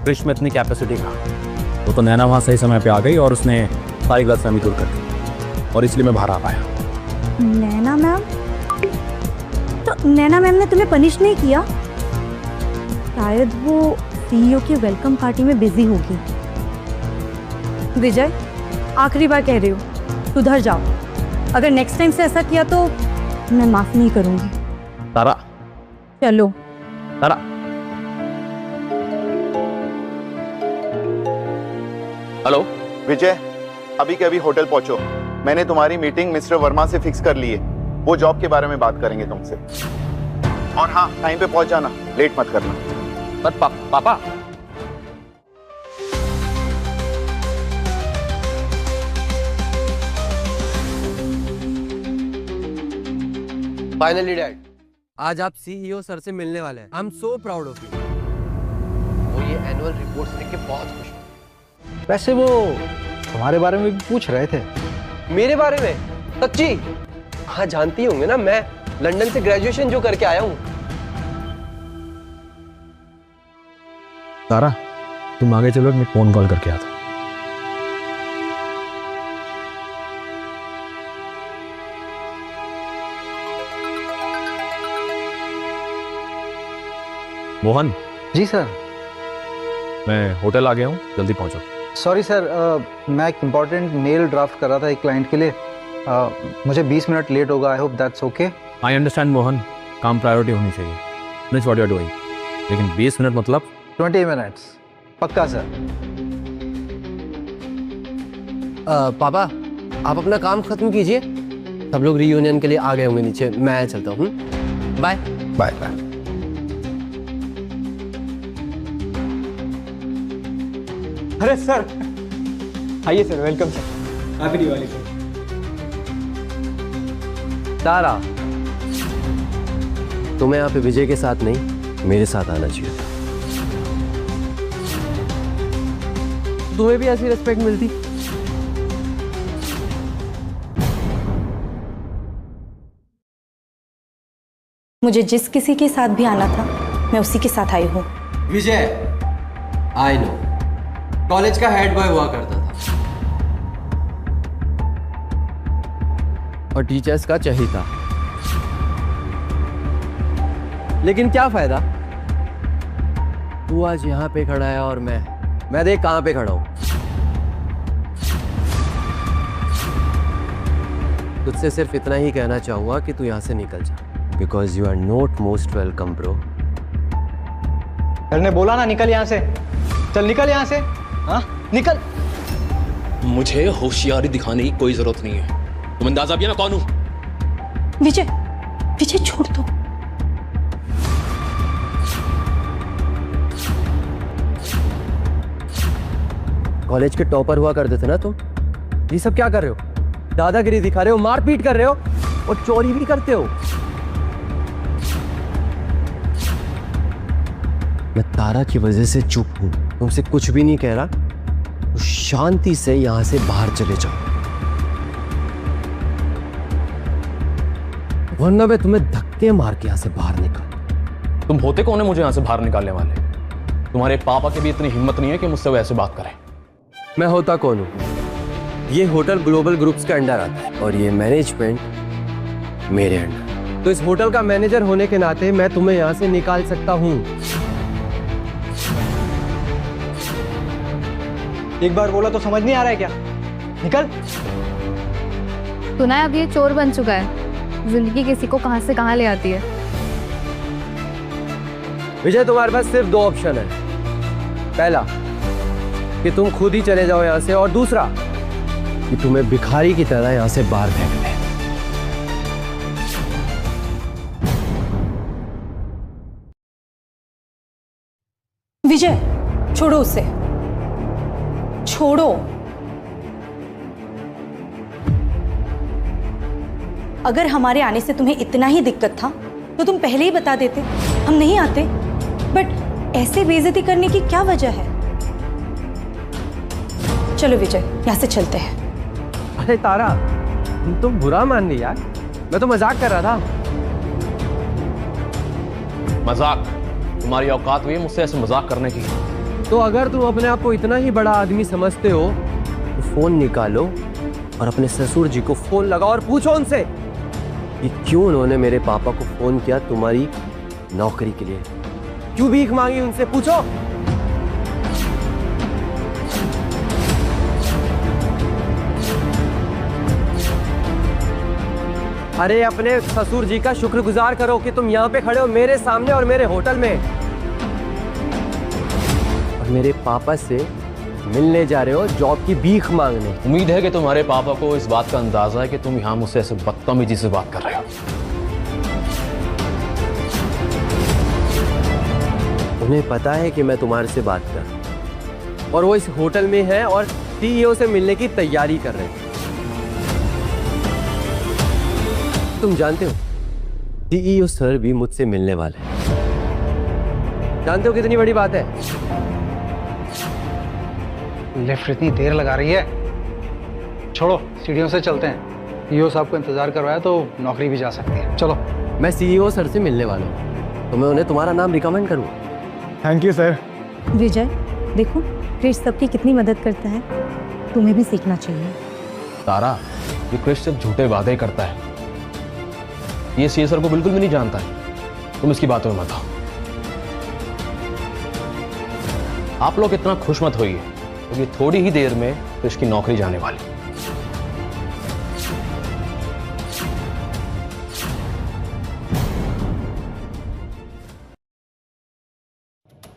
L: क्रिश में इतनी कैपेसिटी का, वो तो नैना वहां सही समय पे आ गई और उसने सारी गलतफहमी दूर कर दी और इसलिए मैं बाहर आ पाया।
F: नैना मैम? तो नैना मैम ने तुम्हें पनिश नहीं किया? शायद वो सीईओ की वेलकम पार्टी में बिजी होगी। विजय, आखिरी बार कह रही हूँ, सुधर जाओ। अगर नेक्स्ट टाइम से ऐसा किया तो मैं माफ नहीं करूंगी।
L: तारा,
F: चलो।
L: तारा,
E: हेलो विजय, अभी के अभी होटल पहुंचो। मैंने तुम्हारी मीटिंग मिस्टर वर्मा से फिक्स कर ली है। वो जॉब के बारे में बात करेंगे तुमसे। और हाँ, टाइम पे पहुंच जाना, लेट मत करना।
L: पर पापा,
G: फाइनली डैड,
O: आज आप सीईओ सर से मिलने वाले हैं। आई am so proud of you.
G: वो ये एनुअल रिपोर्ट्स देख के बहुत खुश हुए।
S: वैसे वो तुम्हारे बारे में भी पूछ रहे थे।
G: मेरे बारे में? सच्ची? हाँ, जानती होंगे ना, मैं लंदन से ग्रेजुएशन जो करके आया हूँ।
L: तारा, तुम आगे चलो, मैं फोन कॉल करके आता हूँ। मोहन
S: जी सर।
B: मैं होटल आ गया हूँ, जल्दी पहुँचो।
S: सॉरी सर, मैं एक इम्पॉर्टेंट मेल ड्राफ्ट कर रहा था एक क्लाइंट के लिए। मुझे 20 मिनट लेट होगा। I hope that's okay.
B: I understand Mohan, काम प्रायोरिटी होनी चाहिए। That's what you are doing. लेकिन 20 मिनट मतलब
S: 20 मिनट्स पक्का सर।
O: पापा आप अपना काम खत्म कीजिए, सब लोग रियूनियन के लिए आ गए होंगे नीचे, मैं चलता हूँ। Bye
S: bye bye.
T: अरे सर, आइए sir, welcome sir. Happy Diwali sir.
O: Tara, तुम्हें यहाँ पे विजय के साथ नहीं मेरे साथ आना चाहिए था। तुम्हें भी ऐसी रिस्पेक्ट मिलती।
F: मुझे जिस किसी के साथ भी आना था मैं उसी के साथ आई हूँ।
O: विजय, आई नो, कॉलेज का हेड बॉय हुआ करता था और टीचर्स का चहीता, लेकिन क्या फायदा, तू आज यहां पे खड़ा है और मैं देख कहां पे खड़ा हूं। तुझसे सिर्फ इतना ही कहना चाहूंगा कि तू यहां से निकल जा, because you are not most welcome bro.
T: Sir ने बोला ना निकल यहां से, चल निकल यहां से। हाँ निकल।
B: मुझे होशियारी दिखाने की कोई जरूरत नहीं है, तुम अंदाजा भी है मैं कौन हूं।
F: विजय, विजय छोड़ दो।
O: कॉलेज के टॉपर हुआ करते थे ना तुम, ये सब क्या कर रहे हो? दादागिरी दिखा रहे हो, मारपीट कर रहे हो और चोरी भी करते हो। मैं तारा की वजह से चुप हूं, तुमसे कुछ भी नहीं कह रहा, तो शांति से यहां से बाहर चले जाओ, वरना मैं तुम्हें धक्के मार के यहां से बाहर निकाल।
B: तुम होते कौन है मुझे यहां से बाहर निकालने वाले? तुम्हारे पापा की भी इतनी हिम्मत नहीं है कि मुझसे वैसे बात करें।
O: मैं होता कौन हूं? ये होटल ग्लोबल ग्रुप्स के अंडर आता है और ये मैनेजमेंट मेरे अंडर। तो इस होटल का मैनेजर होने के नाते मैं तुम्हें यहां से निकाल सकता हूं।
T: एक बार बोला तो समझ नहीं आ रहा है क्या? निकल।
Q: सुना है अब ये चोर बन चुका है, जिंदगी किसी को कहां से कहां ले आती है।
O: विजय, तुम्हारे पास सिर्फ 2 ऑप्शन है। पहला कि तुम खुद ही चले जाओ यहां से, और दूसरा कि तुम्हें भिखारी की तरह यहां से बाहर फेंक दें।
F: विजय छोड़ो उसे, छोड़ो। अगर हमारे आने से तुम्हें इतना ही दिक्कत था तो तुम पहले ही बता देते, हम नहीं आते। बट ऐसे बेइज्जती करने की क्या वजह है? चलो विजय, यहां से चलते हैं।
O: अरे तारा, तुम बुरा मान गई यार, मैं तो मजाक कर रहा था।
B: मजाक? तुम्हारी औकात हुई है मुझसे ऐसे मजाक करने की?
O: तो अगर तुम अपने आप को इतना ही बड़ा आदमी समझते हो तो फोन निकालो और अपने ससुर जी को फोन लगाओ और पूछो उनसे कि क्यों उन्होंने मेरे पापा को फोन किया तुम्हारी नौकरी के लिए, क्यों भीख मांगी, उनसे पूछो। अरे अपने ससुर जी का शुक्रगुजार करो कि तुम यहाँ पे खड़े हो मेरे सामने और मेरे होटल में, और मेरे पापा से मिलने जा रहे हो जॉब की भीख मांगने।
B: उम्मीद है कि तुम्हारे पापा को इस बात का अंदाजा है कि तुम यहाँ मुझसे ऐसे बदतमीजी से बात कर रहे हो।
O: उन्हें पता है कि मैं तुम्हारे से बात कर रहा हूं और वो इस होटल में है और सीईओ से मिलने की तैयारी कर रहे हैं। तुम जानते हो सीईओ सर भी मुझसे मिलने वाले हैं। जानते हो कितनी बड़ी बात है?
S: लिफ्ट इतनी देर लगा रही है, छोड़ो सीढ़ियों से चलते हैं। सीईओ साहब को इंतजार करवाया तो नौकरी भी जा सकती है। चलो।
O: मैं सीईओ सर से मिलने वाला हूँ तो मैं उन्हें तुम्हारा नाम रिकमेंड करूँगा।
S: Thank you sir.
F: विजय देखो, क्रिश सबकी कितनी मदद करता है, तुम्हें भी सीखना चाहिए।
B: तारा, ये क्रिश सिर्फ झूठे वादे करता है, ये सीए सर को बिल्कुल भी नहीं जानता है। तुम इसकी बातों में मत आओ। आप लोग इतना खुश मत होइए, क्योंकि थोड़ी ही देर में क्रिश की नौकरी जाने वाली।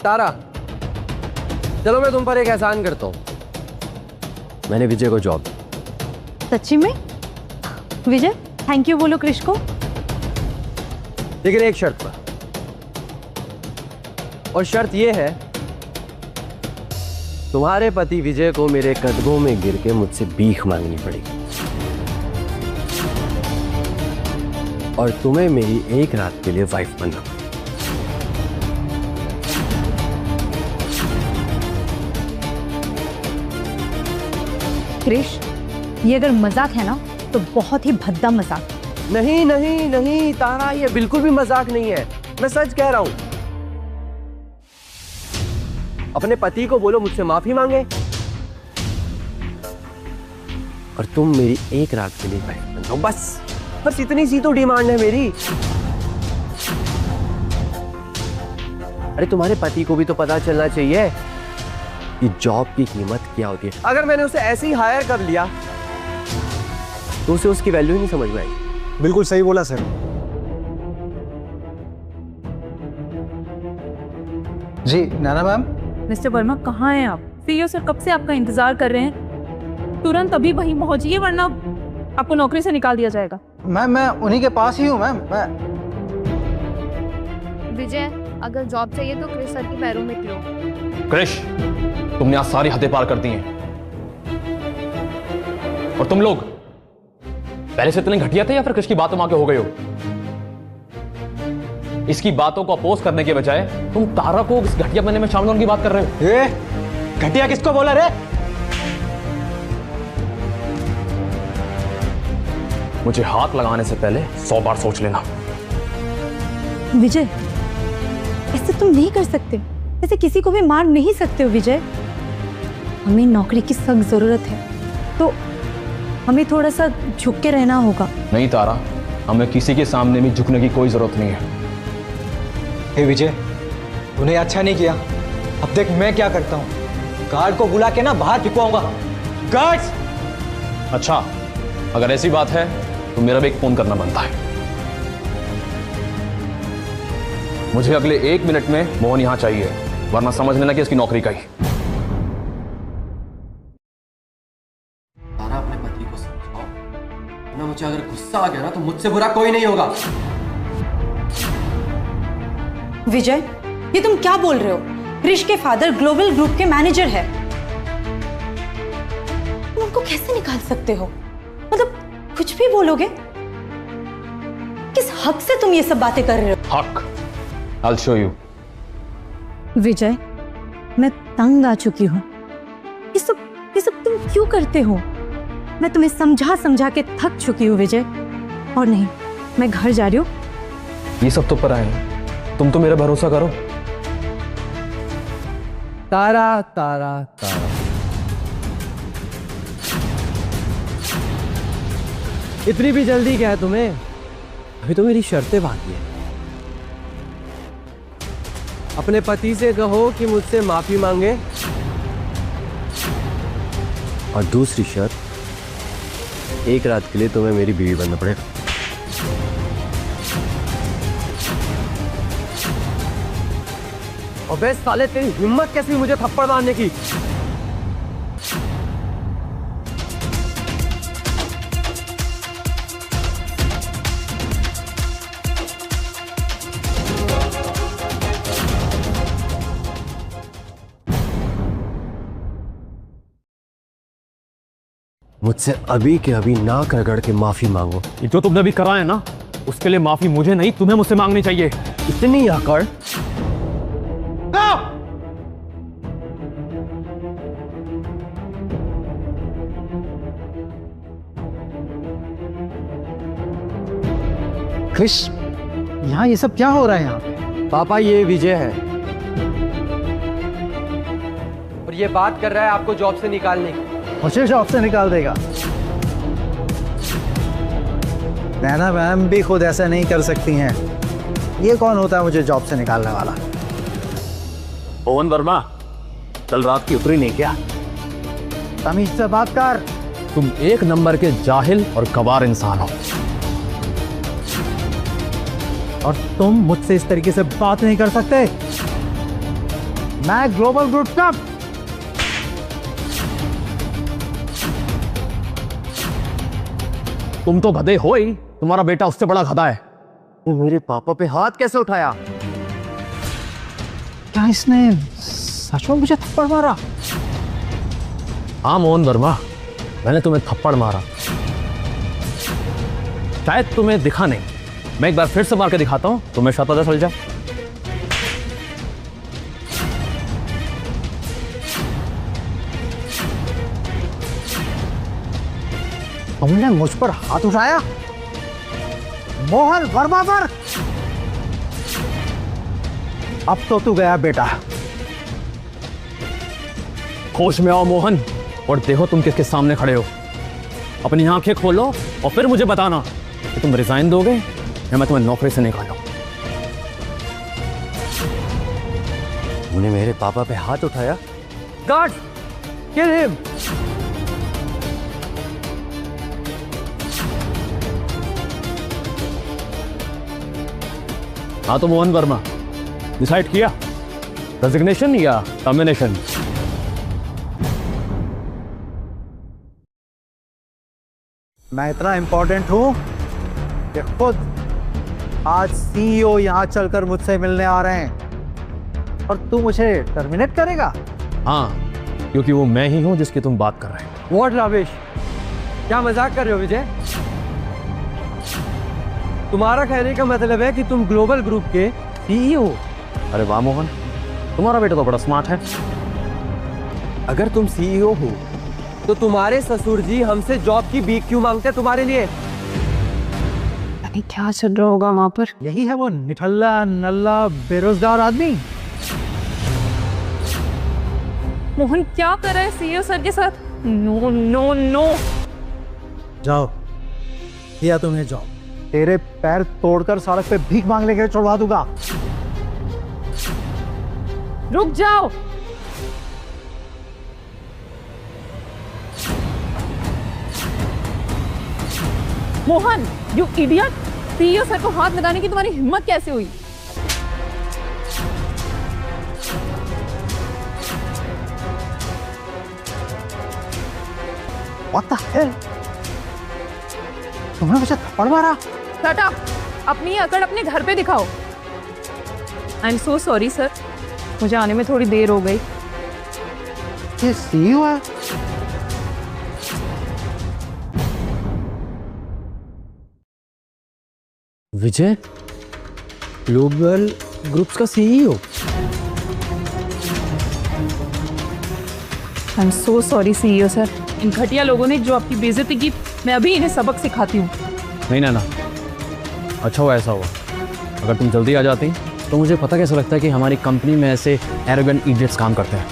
O: तारा, चलो मैं तुम पर एक एहसान करता हूं। मैंने विजय को जॉब दी।
F: सच्ची में? विजय थैंक यू बोलो क्रिश को।
O: लेकिन एक शर्त पर, और शर्त यह है, तुम्हारे पति विजय को मेरे कदमों में गिर के मुझसे भीख मांगनी पड़ेगी, और तुम्हें मेरी एक रात के लिए वाइफ बनना।
F: क्रिश, ये अगर मजाक है ना तो बहुत ही भद्दा मजाक।
O: नहीं नहीं नहीं तारा, ये बिल्कुल भी मजाक नहीं है, मैं सच कह रहा हूं। अपने पति को बोलो मुझसे माफी मांगे, और तुम मेरी एक रात के लिए वाइफ बन जाओ। बस बस इतनी सी तो डिमांड है मेरी। अरे तुम्हारे पति को भी तो पता चलना चाहिए कि जॉब की कीमत क्या होती है। अगर मैंने उसे ऐसे ही हायर कर लिया तो उसे उसकी वैल्यू ही नहीं समझ में आएगी।
T: बिल्कुल सही बोला सर। जी नैना मैम।
U: मिस्टर वर्मा कहाँ हैं आप? सीईओ सर कब से आपका इंतजार कर रहे हैं, तुरंत अभी वहीं पहुंचिए वरना आपको नौकरी से निकाल दिया जाएगा।
T: मैम मैं उन्हीं के पास ही हूँ मैम।
Q: विजय, अगर जॉब चाहिए तो क्रिश सर के पैरों में गिरो।
B: क्रिश, तुमने आज सारी हदें पार कर दी हैं, और तुम लोग पहले से इतने घटिया थे या फिर क्रिश की बातों में आके हो गए हो? इसकी बातों को अपोज करने के बजाय तुम तारा को इस घटिया बनने में शामिल होने की बात कर रहे हो।
T: घटिया किसको बोला रे?
B: मुझे हाथ लगाने से पहले 100 बार सोच लेना।
F: विजय, ऐसे तुम नहीं कर सकते, ऐसे किसी को भी मार नहीं सकते हो विजय। हमें नौकरी की सख्त जरूरत है, तो हमें थोड़ा सा झुक के रहना होगा।
B: नहीं तारा, हमें किसी के सामने भी झुकने की कोई जरूरत नहीं है।
T: हे विजय, तूने अच्छा नहीं किया। अब देख मैं क्या करता हूँ, गार्ड को बुला के ना बाहर फिकवाऊंगा। गार्ड्स!
B: अच्छा, अगर ऐसी बात है तो मेरा भी एक फोन करना बनता है। मुझे अगले 1 मिनट में मोहन यहां चाहिए, वरना समझ लेना कि इसकी नौकरी का ही।
O: तारा, अपने पति को समझाओ ना, मुझे अगर गुस्सा आ गया ना तो मुझसे बुरा कोई नहीं होगा।
F: विजय, ये तुम क्या बोल रहे हो? क्रिश के फादर ग्लोबल ग्रुप के मैनेजर है, तुम उनको कैसे निकाल सकते हो? मतलब कुछ भी बोलोगे? किस हक से तुम ये सब बातें कर रहे हो?
B: हक? I'll show you.
F: विजय, मैं तंग आ चुकी हूँ। ये सब तुम क्यों करते हो? मैं तुम्हें समझा समझा के थक चुकी हूँ विजय। और नहीं, मैं घर जा रही हूँ।
B: ये सब तो पराए हैं, तुम तो मेरा भरोसा करो।
O: तारा तारा तारा, इतनी भी जल्दी क्या है तुम्हें? अभी तो मेरी शर्तें बाकी है। अपने पति से कहो कि मुझसे माफी मांगे, और दूसरी शर्त, एक रात के लिए तुम्हें मेरी बीवी बनना पड़ेगा। अबे साले, तेरी हिम्मत कैसी हुई मुझे थप्पड़ मारने की? मुझसे अभी के अभी नाक रगड़ के माफी मांगो।
B: ये जो तुमने अभी करा है ना, उसके लिए माफी मुझे नहीं, तुम्हें मुझसे मांगनी चाहिए।
O: इतनी आकड़?
T: क्रिश, यहाँ ये सब क्या हो रहा है यहाँ?
O: पापा, ये विजय है और ये बात कर रहा है आपको जॉब से निकालने की।
T: मुझे जॉब से निकाल देगा? नैना मैम भी खुद ऐसा नहीं कर सकती हैं। ये कौन होता है मुझे जॉब से निकालने वाला?
B: मोहन वर्मा, कल रात की उतरी नहीं क्या?
T: तमीज से बात कर।
B: तुम एक नंबर के जाहिल और गवार इंसान हो।
T: और तुम मुझसे इस तरीके से बात नहीं कर सकते। मैं ग्लोबल ग्रुप का
B: तुम तो गधे हो ही, तुम्हारा बेटा उससे बड़ा गधा है।
O: मेरे पापा पे हाथ कैसे उठाया?
T: क्या इसने सच में मुझे थप्पड़ मारा?
B: हाँ मोहन वर्मा, मैंने तुम्हें थप्पड़ मारा। शायद तुम्हें दिखा नहीं, मैं एक बार फिर से मार के दिखाता हूं, तुम्हें शायद पता चल जाए।
T: तुमने मुझ पर हाथ उठाया मोहन वर्मा पर? अब तो तू गया बेटा।
B: होश में आओ मोहन, और देखो तुम किसके सामने खड़े हो। अपनी आंखें खोलो और फिर मुझे बताना कि तुम रिजाइन दोगे या मैं तुम्हें नौकरी से निकालूं।
O: तूने मेरे पापा पे हाथ उठाया?
T: Guard, kill him.
B: हाँ तो मोहन वर्मा, डिसाइड किया रेजिग्नेशन या टर्मिनेशन?
T: मैं इतना इंपॉर्टेंट हूं कि खुद आज सीईओ यहां चलकर मुझसे मिलने आ रहे हैं और तू मुझे टर्मिनेट करेगा?
B: हाँ, क्योंकि वो मैं ही हूं जिसकी तुम बात कर रहे हो।
O: व्हाट रावेश, क्या मजाक कर रहे हो विजय? तुम्हारा कहने का मतलब है कि तुम ग्लोबल ग्रुप के सीईओ?
B: अरे वाह मोहन, तुम्हारा बेटा तो बड़ा स्मार्ट है।
O: अगर तुम सीईओ हो तो तुम्हारे ससुर जी हमसे जॉब की भीख क्यों मांगते हैं तुम्हारे लिए?
U: अरे क्या चल रहा होगा वहां पर?
T: यही है वो निठल्ला नल्ला बेरोजगार आदमी।
U: मोहन क्या कर रहा है सीईओ सर के साथ? No no no.
T: जाओ, दिया तुम्हें जॉब, तेरे पैर तोड़कर सड़क पे भीख मांगने के चढ़वा दूंगा।
U: रुक जाओ। Mohan, you idiot! CEO sir को हाथ लगाने की तुम्हारी हिम्मत कैसे हुई?
T: What the hell? तुमने मुझे थप्पड़ मारा?
U: Shut up! अपनी अकड़ अपने घर पे दिखाओ। आई एम सो सॉरी सर, मुझे आने में थोड़ी देर हो गई।
T: ये सीईओ है?
O: विजय, ग्लोबल ग्रुप्स का CEO?
U: I am so sorry CEO sir, इन घटिया लोगों ने जो आपकी बेइज्जती की, मैं अभी इन्हें सबक सिखाती हूँ।
B: नहीं ना, अच्छा हुआ ऐसा हुआ। अगर तुम जल्दी आ जाती तो मुझे पता कैसे लगता है कि हमारी कंपनी में ऐसे एरोगेंट इडियट्स काम करते हैं।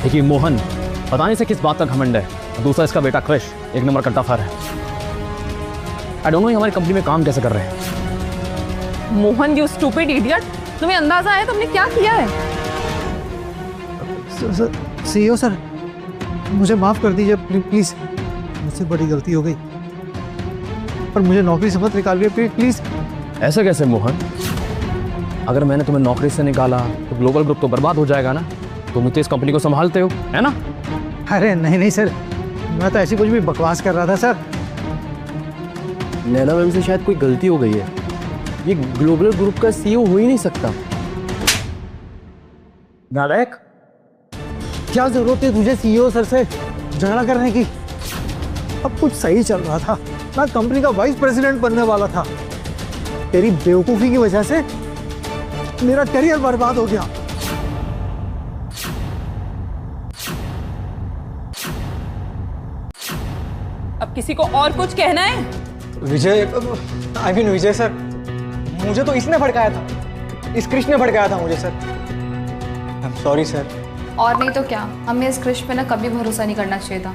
B: देखिए मोहन, पता नहीं से किस बात का घमंड है, दूसरा इसका बेटा क्रिश एक नंबर का डफर है। आई डोंट नो हमारी कंपनी में काम कैसे कर रहे हैं।
U: मोहन, यू स्टूपिड इडियट, तुम्हें अंदाजा है तुमने क्या किया है?
T: सीईओ सर, मुझे माफ कर दीजिए प्लीज, मुझसे बड़ी गलती हो गई, पर मुझे नौकरी से मत निकालिए प्लीज।
B: ऐसे कैसे मोहन? अगर मैंने तुम्हें नौकरी से निकाला तो ग्लोबल ग्रुप तो बर्बाद हो जाएगा ना। तुम तो इस कंपनी को संभालते हो, है ना?
T: अरे नहीं सर, मैं तो ऐसी कुछ भी बकवास कर रहा था सर।
O: नैना मैम से शायद कोई गलती हो गई है, ये ग्लोबल ग्रुप का सीईओ हो ही नहीं सकता।
T: नालायक, क्या जरूरत है तुझे सीईओ सर से झगड़ा करने की? अब कुछ सही चल रहा था, मैं कंपनी का वाइस प्रेसिडेंट बनने वाला था। तेरी बेवकूफी की वजह से मेरा करियर बर्बाद हो गया।
U: अब किसी को और कुछ कहना है?
T: विजय, आई मीन विजय सर, मुझे तो इसने भड़काया था, इस कृष्ण ने भड़काया था मुझे sir. I am sorry sir.
K: और नहीं तो क्या, हमें इस कृष्ण पे ना कभी भरोसा नहीं करना चाहिए था।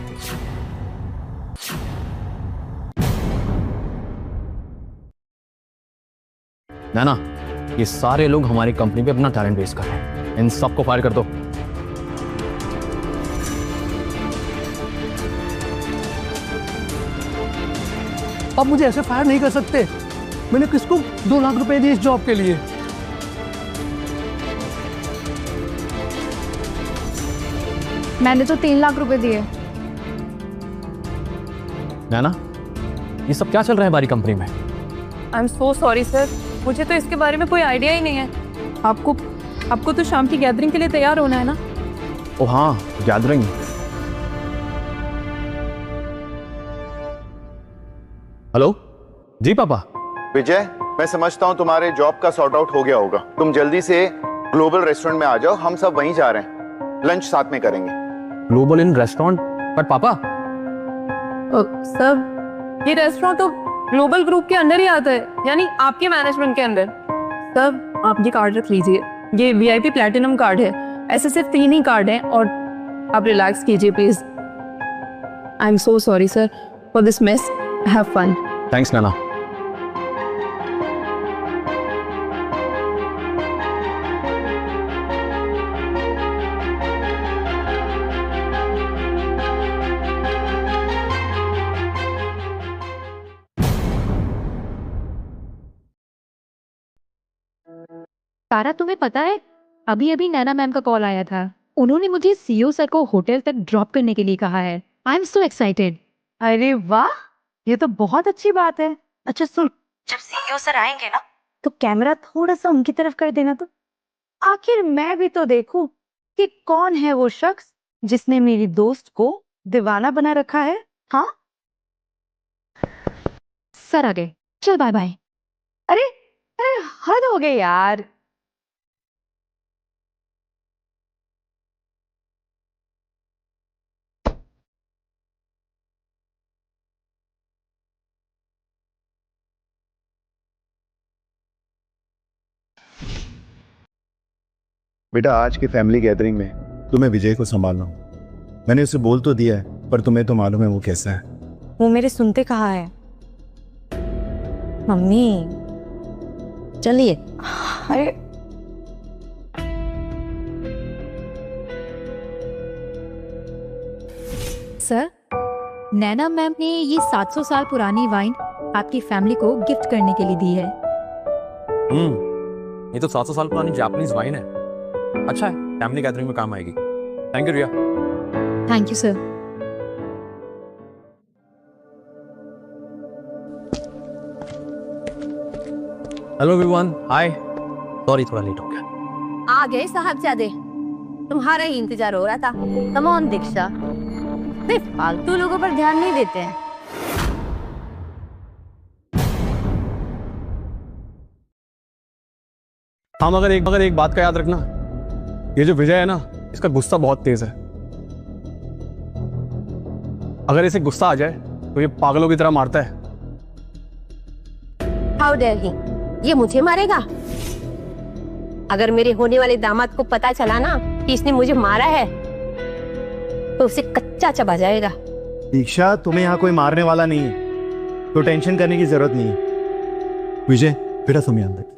B: नैना, ये सारे लोग हमारी कंपनी पे अपना टैलेंट वेस्ट कर रहे हैं। इन सबको फायर कर दो।
T: आप मुझे ऐसे फायर नहीं कर सकते। मैंने किसको 2 लाख रुपए दिए इस जॉब के लिए?
K: मैंने तो 3 लाख रुपए दिए।
B: नैना, ये सब क्या चल रहा है हमारी कंपनी में?
U: आई एम सो सॉरी सर, मुझे तो इसके बारे में कोई आइडिया ही नहीं है। आपको तो शाम की गैदरिंग के लिए तैयार होना है ना?
B: ओ हाँ, गैदरिंग। हेलो जी पापा।
E: विजय, मैं समझता हूँ तुम्हारे जॉब का सॉर्ट आउट हो गया होगा। तुम जल्दी से ग्लोबल रेस्टोरेंट में आ जाओ, हम सब वहीं जा रहे हैं, लंच साथ में करेंगे।
B: ग्लोबल इन रेस्टोरेंट? पर पापा
U: सर, ये रेस्टोरेंट तो ग्लोबल ग्रुप के अंदर ही आता है, यानी आपके मैनेजमेंट के अंदर। सर, आप ये कार्ड रख लीजिए, ये VIP प्लैटिनम कार्ड है। ऐसे सिर्फ 3 ही कार्ड हैं और आप रिलैक्स कीजिए please. I am so sorry sir for this mess. Have fun.
B: Thanks Naina.
C: Tara, तुम्हें पता है अभी अभी नैना मैम का कॉल आया था। उन्होंने मुझे CEO सर को होटल तक ड्रॉप करने के लिए कहा है। आई एम सो एक्साइटेड।
F: अरे वाह, ये तो बहुत अच्छी बात है। अच्छा सुन, जब CEO सर आएंगे ना तो कैमरा थोड़ा सा उनकी तरफ कर देना, तो आखिर मैं भी तो देखूं कि कौन है वो शख्स जिसने मेरी दोस्त को दीवाना बना रखा है। हाँ,
C: सर आ गए, चल बाय बाय।
F: अरे अरे हद हो गई यार।
E: बेटा, आज की फैमिली गैदरिंग में तुम्हें विजय को संभालना हो। मैंने उसे बोल तो दिया है, पर तुम्हें तो मालूम है वो कैसा है।
F: वो मेरे सुनते कहाँ है। मम्मी
D: चलिए।
F: अरे
C: सर, नैना मैम ने ये 700 साल पुरानी वाइन आपकी फैमिली को गिफ्ट करने के लिए दी है।
B: ये तो 700 साल पुरानी जापानीज वाइन है। अच्छा है, फैमिली गैदरिंग में काम आएगी। Thank you Riya.
C: Thank you sir.
B: Hello everyone, hi. Sorry थोड़ा लेट हो गया।
D: आ गए साहबजादे, तुम्हारा ही इंतजार हो रहा था। कम ऑन दीक्षा, सिर्फ फालतू लोगों पर ध्यान नहीं देते हैं।
J: हाँ, मगर एक बात का याद रखना, ये जो विजय है ना, इसका गुस्सा बहुत तेज है। अगर इसे गुस्सा आ जाए तो ये पागलों की तरह मारता है।
D: हाउ डेयर ही, ये मुझे मारेगा? अगर मेरे होने वाले दामाद को पता चला ना कि इसने मुझे मारा है तो उसे कच्चा चबा जाएगा।
E: दीक्षा, तुम्हें यहाँ कोई मारने वाला नहीं है, तो टेंशन करने की जरूरत नहीं है। विजय बेटा, तुम यहाँ अंदर।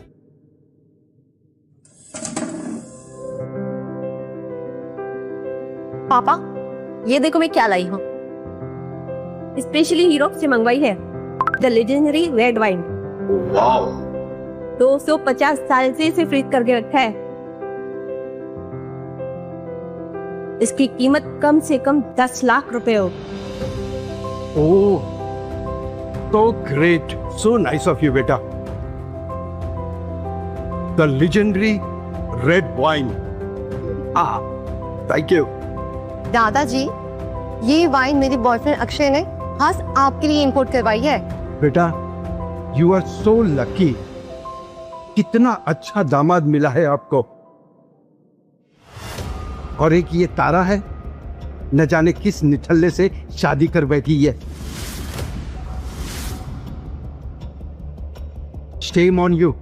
D: पापा, ये देखो मैं क्या लाई हूँ। स्पेशली यूरोप से मंगवाई है, द लेजेंडरी रेड वाइन। 250 साल से इसे फ्रीज करके रखा है। इसकी कीमत कम से कम 10 लाख रुपए हो।
N: ओह, so great, so nice of you, बेटा। The legendary red wine. Thank you.
I: दादाजी, ये वाइन मेरे बॉयफ्रेंड अक्षय ने खास आपके लिए इंपोर्ट करवाई है।
N: बेटा, यू आर सो लकी। कितना अच्छा दामाद मिला है आपको। और एक ये तारा है, न जाने किस निठल्ले से शादी कर बैठी है। Shame on you.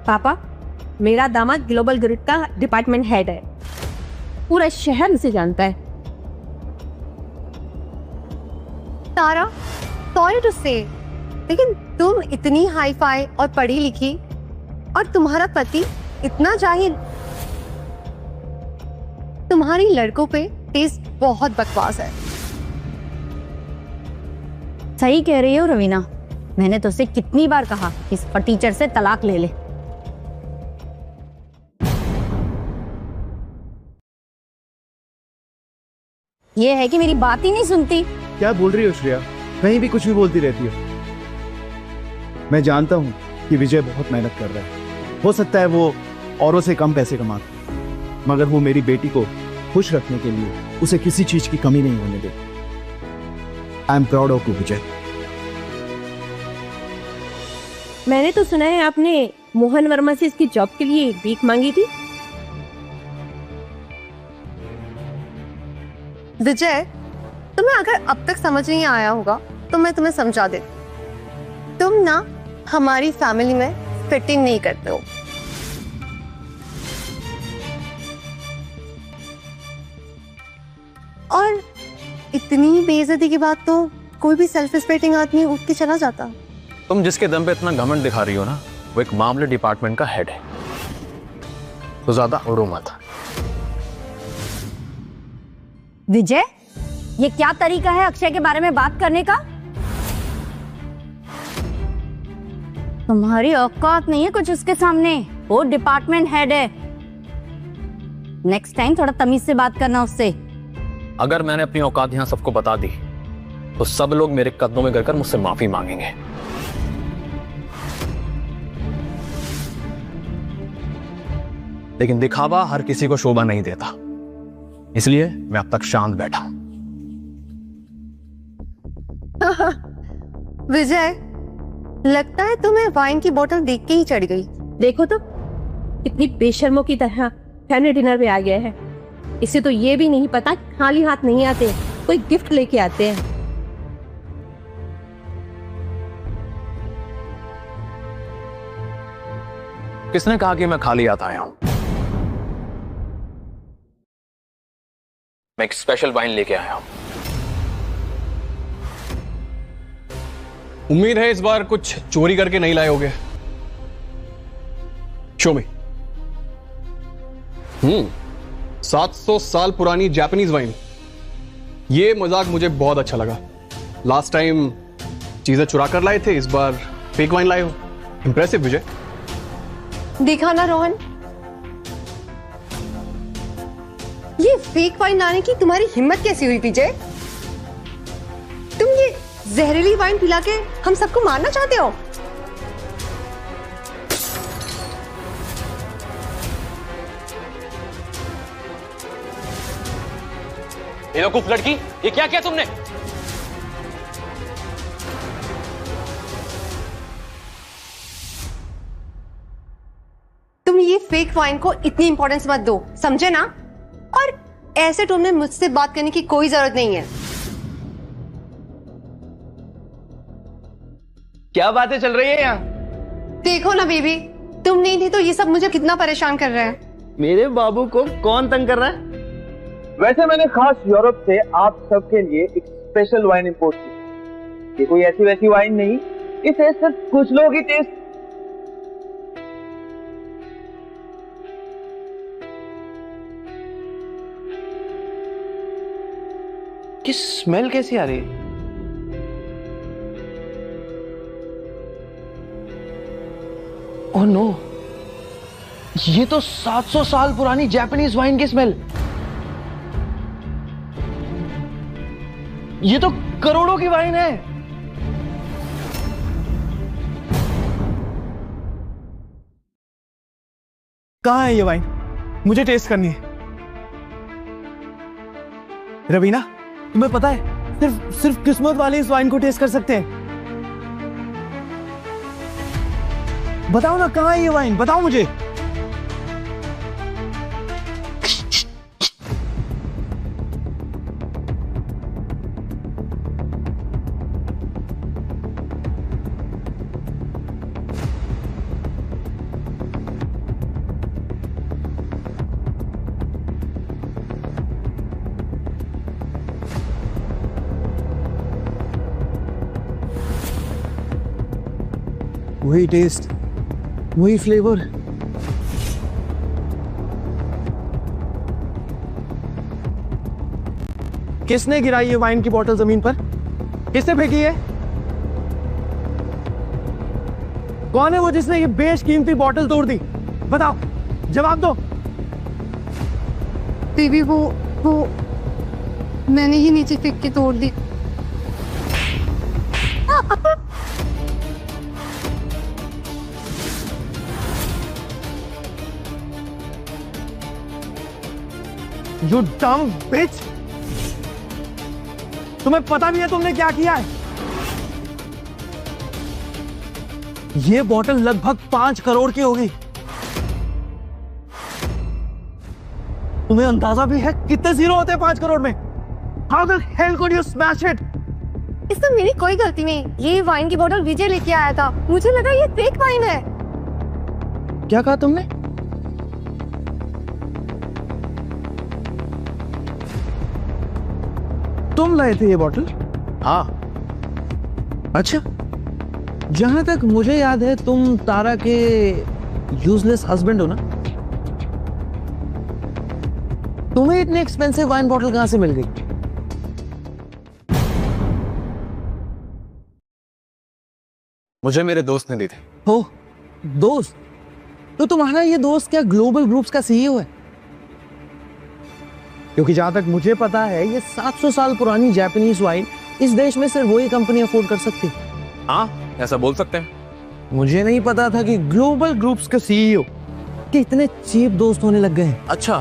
D: पापा, मेरा दामाद ग्लोबल ग्रिड का डिपार्टमेंट हेड है, पूरा शहर इसे जानता है।
I: तारा, सॉरी टू से, लेकिन तुम इतनी हाई फाई और पढ़ी लिखी और तुम्हारा पति इतना जाहिल। तुम्हारी लड़कों पे टेस्ट बहुत बकवास है।
D: सही कह रही हो रवीना, मैंने तो उसे कितनी बार कहा इस टीचर से तलाक ले ले। ये है कि मेरी बात ही नहीं सुनती।
E: क्या बोल रही हो श्रेया? कहीं भी कुछ भी बोलती रहती हो। मैं जानता हूँ कि विजय बहुत मेहनत कर रहा है। हो सकता है वो औरों से कम पैसे कमाता, मगर वो मेरी बेटी को खुश रखने के लिए उसे किसी चीज की कमी नहीं होने दे। I am proud of you Vijay.
P: मैंने तो सुना है आपने मोहन वर्मा से इसकी जॉब के लिए भीख मांगी थी।
I: विजय, तुम्हें अगर अब तक समझ नहीं आया होगा तो मैं तुम्हें समझा दे। तुम ना हमारी फैमिली में फिटिंग नहीं करते हो। और इतनी बेइज्जती के बाद तो कोई भी सेल्फ रिस्पेक्टिंग आदमी उठ के चला जाता।
B: तुम जिसके दम पे इतना घमंड दिखा रही हो ना, वो एक मामले डिपार्टमेंट का हेड है, तो ज्यादा उड़ो मत।
D: विजय, ये क्या तरीका है अक्षय के बारे में बात करने का? तुम्हारी औकात नहीं है कुछ उसके सामने। वो डिपार्टमेंट हेड है। नेक्स्ट टाइम थोड़ा तमीज से बात करना उससे।
B: अगर मैंने अपनी औकात यहां सबको बता दी तो सब लोग मेरे कदमों में गिरकर मुझसे माफी मांगेंगे। लेकिन दिखावा हर किसी को शोभा नहीं देता, इसलिए मैं अब तक शांत बैठा हूं।
I: विजय, लगता है तुम्हें वाइन की बोतल देख के ही चढ़ गई।
P: देखो तो कितनी बेशर्मों की तरह फैमिली डिनर में आ गया है। इसे तो ये भी नहीं पता खाली हाथ नहीं आते, कोई गिफ्ट लेके आते हैं।
B: किसने कहा कि मैं खाली हाथ आया हूं? मैं एक स्पेशल वाइन लेके आया हूं।
J: उम्मीद है इस बार कुछ चोरी करके नहीं लाए होगे। शो मी। 700 साल पुरानी जापानीज वाइन। ये मजाक मुझे बहुत अच्छा लगा। लास्ट टाइम चीजें चुरा कर लाए थे, इस बार फेक वाइन लाए हो। इंप्रेसिव विजय।
I: देखा ना रोहन, ये फेक वाइन लाने की तुम्हारी हिम्मत कैसी हुई विजय? तुम ये जहरीली वाइन पिला के हम सबको मारना चाहते हो?
B: बेवकूफ लड़की, ये क्या किया तुमने?
I: तुम ये फेक वाइन को इतनी इंपॉर्टेंस मत दो, समझे ना? और ऐसे तुमने मुझसे बात करने की कोई जरूरत नहीं है।
V: क्या बातें चल रही है यहाँ?
I: देखो ना बेबी, तुम नहीं थे तो ये सब मुझे कितना परेशान कर रहा है।
V: मेरे बाबू को कौन तंग कर रहा है?
W: वैसे मैंने खास यूरोप से आप सबके लिए एक स्पेशल वाइन इंपोर्ट की। ये कोई ऐसी वैसी वाइन नहीं, इसे सिर्फ कुछ लोग ही टेस्ट। की स्मेल कैसी आ रही है? ओह नो, ये तो 700 साल पुरानी जापानीज वाइन की स्मेल। ये तो करोड़ों की वाइन है।
V: कहाँ है ये वाइन? मुझे टेस्ट करनी है। रवीना, तुम्हें पता है सिर्फ किस्मत वाले इस वाइन को टेस्ट कर सकते हैं। बताओ ना, कहाँ है ये वाइन? बताओ मुझे।
T: वही टेस्ट, वही फ्लेवर। किसने गिराई ये वाइन की बोतल जमीन पर? किसने फेंकी है? कौन है वो जिसने ये बेशकीमती बोतल तोड़ दी? बताओ, जवाब दो।
I: बेबी वो मैंने ही नीचे फेंक के तोड़ दी।
T: You dumb bitch! तुम्हें पता भी है तुमने क्या किया है? ये बोतल लगभग 5 करोड़ की होगी। तुम्हें अंदाजा भी है कितने जीरो होते हैं 5 करोड़ में? How the hell could you smash it?
I: इसमें मेरी कोई गलती नहीं। ये वाइन की बोतल विजय लेके आया था, मुझे लगा ये फेक वाइन है।
T: क्या कहा तुमने? तुम लाए थे ये बोतल?
G: हाँ।
T: अच्छा, जहां तक मुझे याद है तुम तारा के यूजलेस हस्बैंड हो ना? तुम्हें इतनी एक्सपेंसिव वाइन बोतल कहां से मिल गई?
G: मुझे मेरे दोस्त ने दी थी।
T: हो, दोस्त? तो तुम्हारा ये दोस्त क्या ग्लोबल ग्रुप्स का सीईओ है? क्योंकि जहां तक मुझे पता है ये 700 साल पुरानी जापानीज वाइन इस देश में सिर्फ वही कंपनी अफोर्ड कर सकती।
B: हाँ, ऐसा बोल सकते हैं।
T: मुझे नहीं पता था कि ग्लोबल ग्रुप्स के सीईओ के इतने चीप दोस्त होने लग गए हैं।
B: अच्छा,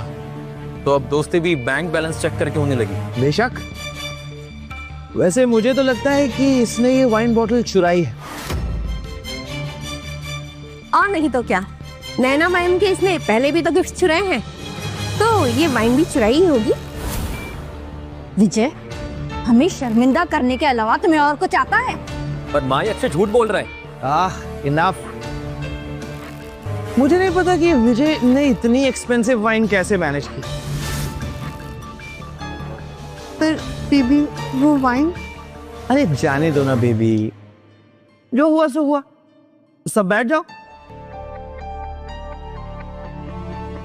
B: तो अब दोस्ती भी बैंक बैलेंस चेक करके होने लगी?
T: बेशक। वैसे मुझे तो लगता है कि इसने ये वाइन बोतल चुराई है।
P: और नहीं तो क्या, नैना मैम के इसने पहले भी तो गिफ्ट चुराए हैं, तो ये वाइन भी चुराई ही होगी।
D: विजय, हमें शर्मिंदा करने के अलावा तुम्हें और कुछ आता है?
B: पर माँ ये अच्छे झूठ बोल रहा है।
T: इनफ। मुझे नहीं पता कि विजय ने इतनी एक्सपेंसिव वाइन कैसे मैनेज की।
I: पर बेबी वो वाइन?
T: अरे जाने दो ना बेबी, जो हुआ सो हुआ। सब बैठ जाओ।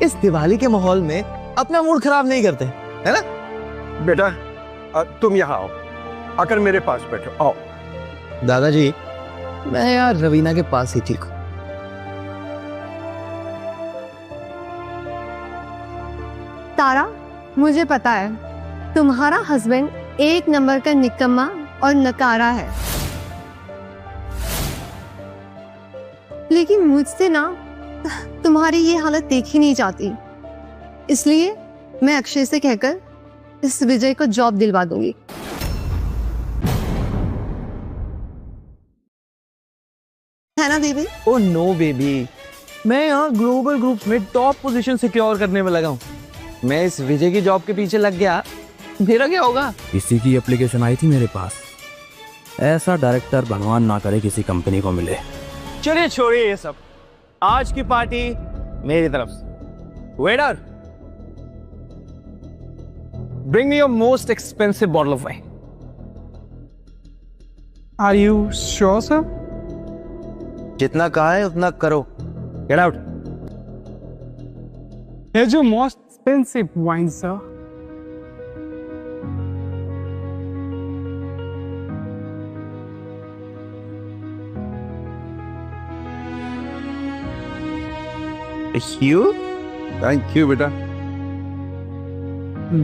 T: इस दिवाली के माहौल में अपना मूड खराब नहीं करते, है ना?
N: बेटा तुम यहाँ आओ, आकर मेरे पास बैठो। आओ।
T: दादाजी, मैं यार रवीना के पास ही ठीक हूँ।
I: तारा, मुझे पता है तुम्हारा हस्बैंड एक नंबर का निकम्मा और नकारा है, लेकिन मुझसे ना तुम्हारी ये हालत देखी नहीं जाती। इसलिए मैं अक्षय से कहकर इस विजय को जॉब दिलवा दूंगी। है ना बेबी?
T: ओह नो बेबी, मैं यहाँ ग्लोबल ग्रुप्स में टॉप पोजीशन सिक्योर करने में लगा हूँ। मैं इस विजय की जॉब के पीछे लग गया, मेरा क्या होगा?
L: किसी की एप्लीकेशन आई थी मेरे पास। ऐसा डायरेक्टर भगवान ना करे किसी कंपनी को मिले।
T: चलिए छोड़िए ये सब, आज की पार्टी मेरी तरफ से। Waiter, bring me your most expensive bottle of wine.
S: Are you sure sir?
T: जितना कहा है उतना करो। Get out.
S: Here's your most expensive wine, sir.
T: You?
N: Thank you, बेटा।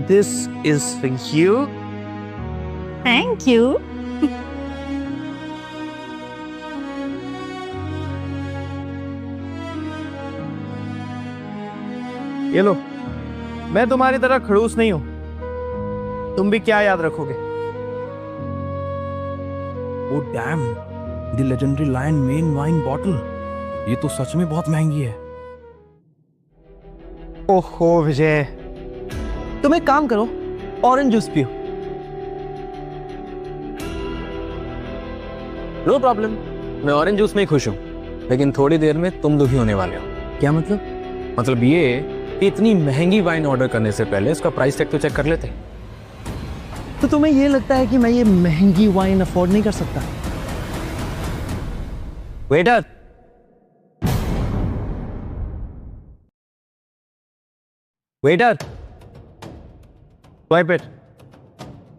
T: This is for you.
D: Thank you.
T: ये लो, मैं तुम्हारी तरह खड़ूस नहीं हूं। तुम भी क्या याद रखोगे?
L: Oh damn, the legendary lion mane wine bottle, ये तो सच में बहुत महंगी है।
T: ओहो विजय, तुम एक काम करो, ऑरेंज जूस पियो।
B: नो प्रॉब्लम, मैं ऑरेंज जूस में ही खुश हूँ, लेकिन थोड़ी देर में तुम दुखी होने वाले हो।
T: क्या मतलब?
B: मतलब ये कि इतनी महंगी वाइन ऑर्डर करने से पहले इसका प्राइस टैग तो चेक कर लेते।
T: तो तुम्हें ये लगता है कि मैं ये महंगी वाइन अफोर्ड नहीं कर सकता? Waiter,
V: waiter, swipe it.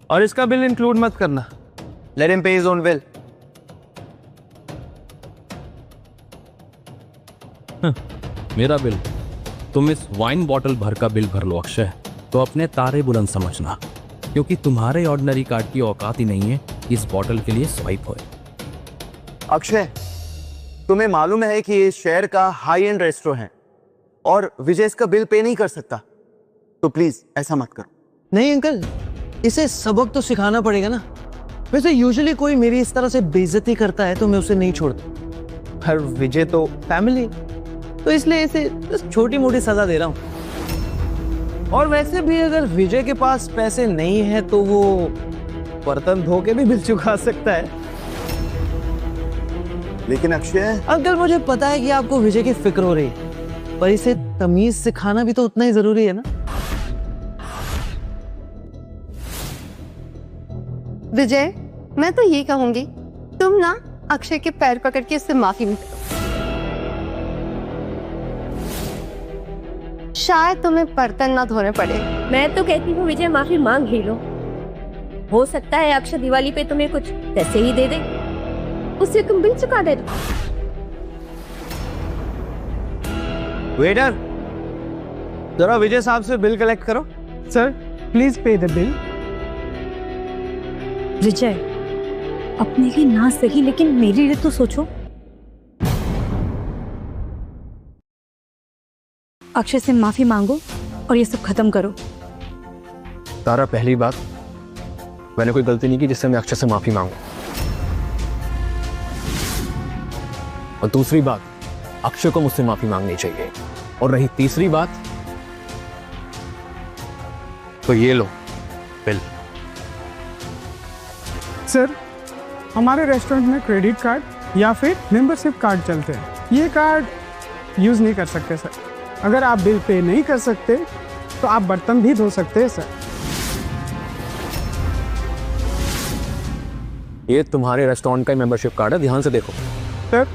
V: और इसका बिल इंक्लूड मत करना।
G: Let him pay his own bill.
B: मेरा बिल? तुम इस वाइन बॉटल भर का बिल भर लो अक्षय, तो अपने तारे बुलंद समझना, क्योंकि तुम्हारे ऑर्डिनरी कार्ड की औकात ही नहीं है इस बॉटल के लिए स्वाइप हो।
G: अक्षय, तुम्हें मालूम है कि ये शहर का हाई एंड रेस्टोरेंट है और विजय इसका बिल पे नहीं कर सकता, तो प्लीज ऐसा मत करो।
V: नहीं अंकल, इसे सबक तो सिखाना पड़ेगा ना। वैसे यूजुअली कोई मेरी इस तरह से बेइज्जती करता है तो मैं उसे नहीं छोड़ता, पर विजय तो फैमिली, तो इसलिए इसे बस छोटी मोटी सजा दे रहा हूं। और वैसे भी अगर विजय के पास पैसे नहीं है तो वो बर्तन धो के भी बिल चुका सकता है।
G: लेकिन अक्षय
V: अंकल, मुझे पता है कि आपको विजय की फिक्र हो रही है, पर इसे तमीज सिखाना भी तो उतना ही जरूरी है ना।
I: विजय, मैं तो ये कहूंगी तुम ना अक्षय के पैर पकड़ के उससे माफी मांगो। शायद तुम्हें बर्तन ना धोने पड़े।
P: मैं तो कहती हूँ विजय माफी मांग ही लो। हो सकता है अक्षय दिवाली पे तुम्हें कुछ पैसे ही दे दे, उससे तुम बिल चुका दे।
V: वेटर, जरा विजय साहब से बिल कलेक्ट करो।
H: Sir please pay the bill.
C: Vijay, अपने लिए ना सही लेकिन मेरे लिए तो सोचो। अक्षय से माफी मांगो और ये सब खत्म करो।
O: तारा, पहली बात, मैंने कोई गलती नहीं की जिससे मैं अक्षय से माफी मांगू। और दूसरी बात, अक्षय को मुझसे माफी मांगनी चाहिए। और रही तीसरी बात, तो ये लो बिल।
H: सर, हमारे रेस्टोरेंट में क्रेडिट कार्ड या फिर मेंबरशिप कार्ड चलते हैं। ये कार्ड यूज नहीं कर सकते सर। अगर आप बिल पे नहीं कर सकते तो आप बर्तन भी धो सकते हैं सर।
O: ये तुम्हारे रेस्टोरेंट का मेंबरशिप कार्ड है, ध्यान से देखो।
H: सर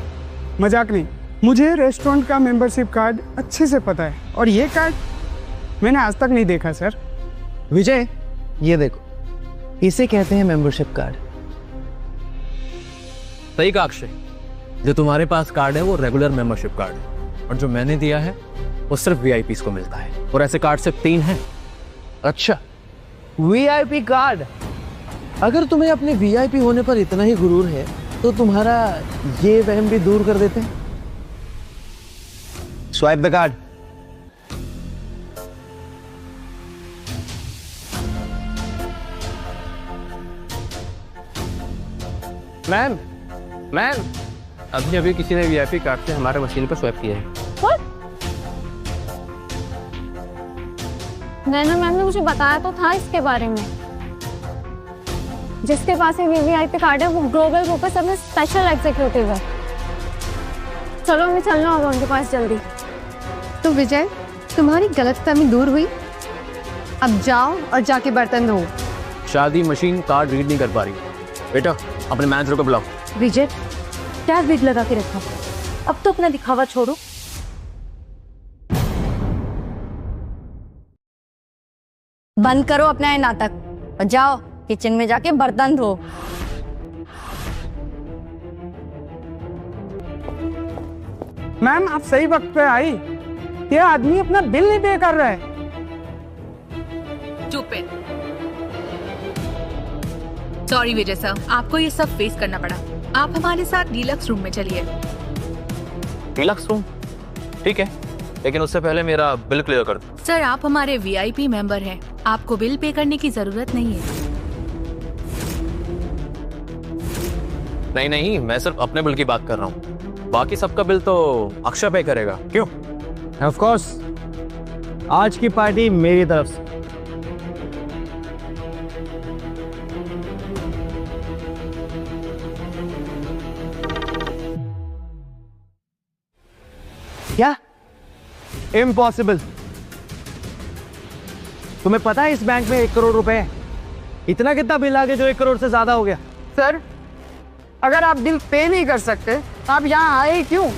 H: मजाक नहीं, मुझे रेस्टोरेंट का मेंबरशिप कार्ड अच्छे से पता है और ये कार्ड मैंने आज तक नहीं देखा सर।
V: विजय, ये देखो, इसे कहते हैं मेंबरशिप कार्ड।
O: सही कहा अक्षय, जो तुम्हारे पास कार्ड है वो रेगुलर मेंबरशिप कार्ड है, और जो मैंने दिया है वो सिर्फ वीआईपीज़ को मिलता है, और ऐसे कार्ड सिर्फ 3 हैं।
V: अच्छा, वीआईपी कार्ड। अगर तुम्हें अपने वीआईपी होने पर इतना ही गुरूर है तो तुम्हारा ये वहम भी दूर कर देते हैं। Swipe the card.
O: मैम, अभी अभी किसी ने वीआईपी कार्ड से हमारे मशीन पर स्वाइप किया है।
Q: नैना मैम ने मुझे बताया तो था इसके बारे में। जिसके पास वीवीआईपी कार्ड है वो ग्लोबल ग्रुप का सबसे स्पेशल एग्जीक्यूटिव है। चलो मैं चल रहा हूँ उनके पास जल्दी।
I: तो विजय, तुम्हारी गलतफहमी दूर हुई। अब जाओ और जाके बर्तन धो।
O: शादी मशीन कार्ड रीड नहीं कर पा रही। बेटा, अपने मैनेजर को बुलाओ।
C: विजय, क्या विग लगा के रखा? अब तो अपना दिखावा छोड़ो।
D: बंद करो अपना ये नाटक और जाओ किचन में जाके बर्तन धो।
H: मैम आप सही वक्त पे आई। ये आदमी अपना बिल नहीं पे कर रहा है।
M: चुप है। सॉरी विजय सर, आपको ये सब फेस करना पड़ा। आप हमारे साथ डीलक्स रूम में चलिए।
O: Deluxe room? ठीक है, लेकिन उससे पहले मेरा बिल क्लियर कर दो।
M: सर आप हमारे वीआईपी मेंबर हैं, आपको बिल पे करने की जरूरत नहीं है।
O: नहीं, मैं सिर्फ अपने बिल की बात कर रहा हूँ। बाकी सबका बिल तो अक्षय पे करेगा। क्यों?
V: ऑफ कोर्स, आज की पार्टी मेरी तरफ से। क्या? इम्पॉसिबल। तुम्हें पता है इस बैंक में 1 करोड़ रुपए है। इतना कितना बिल आ गया जो 1 करोड़ से ज्यादा हो गया?
H: सर अगर आप बिल पे नहीं कर सकते तो आप यहाँ आए क्यों?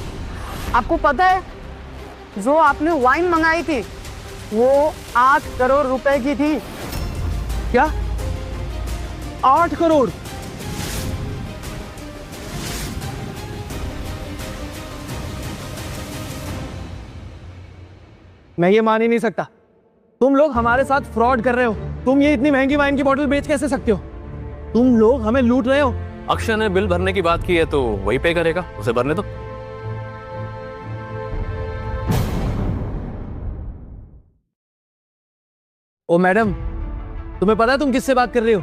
H: आपको पता है जो आपने वाइन मंगाई थी
V: वो 8 करोड़ रुपए की थी। क्या? 8 करोड़? मैं ये मान ही नहीं सकता। तुम लोग हमारे साथ फ्रॉड कर रहे हो। तुम ये इतनी महंगी वाइन की बोतल बेच कैसे सकते हो? तुम लोग हमें लूट रहे हो।
B: अक्षय ने बिल भरने की बात की है तो वही पे करेगा, उसे भरने दो।
V: ओ मैडम, तुम्हें पता है तुम किससे बात कर रहे हो?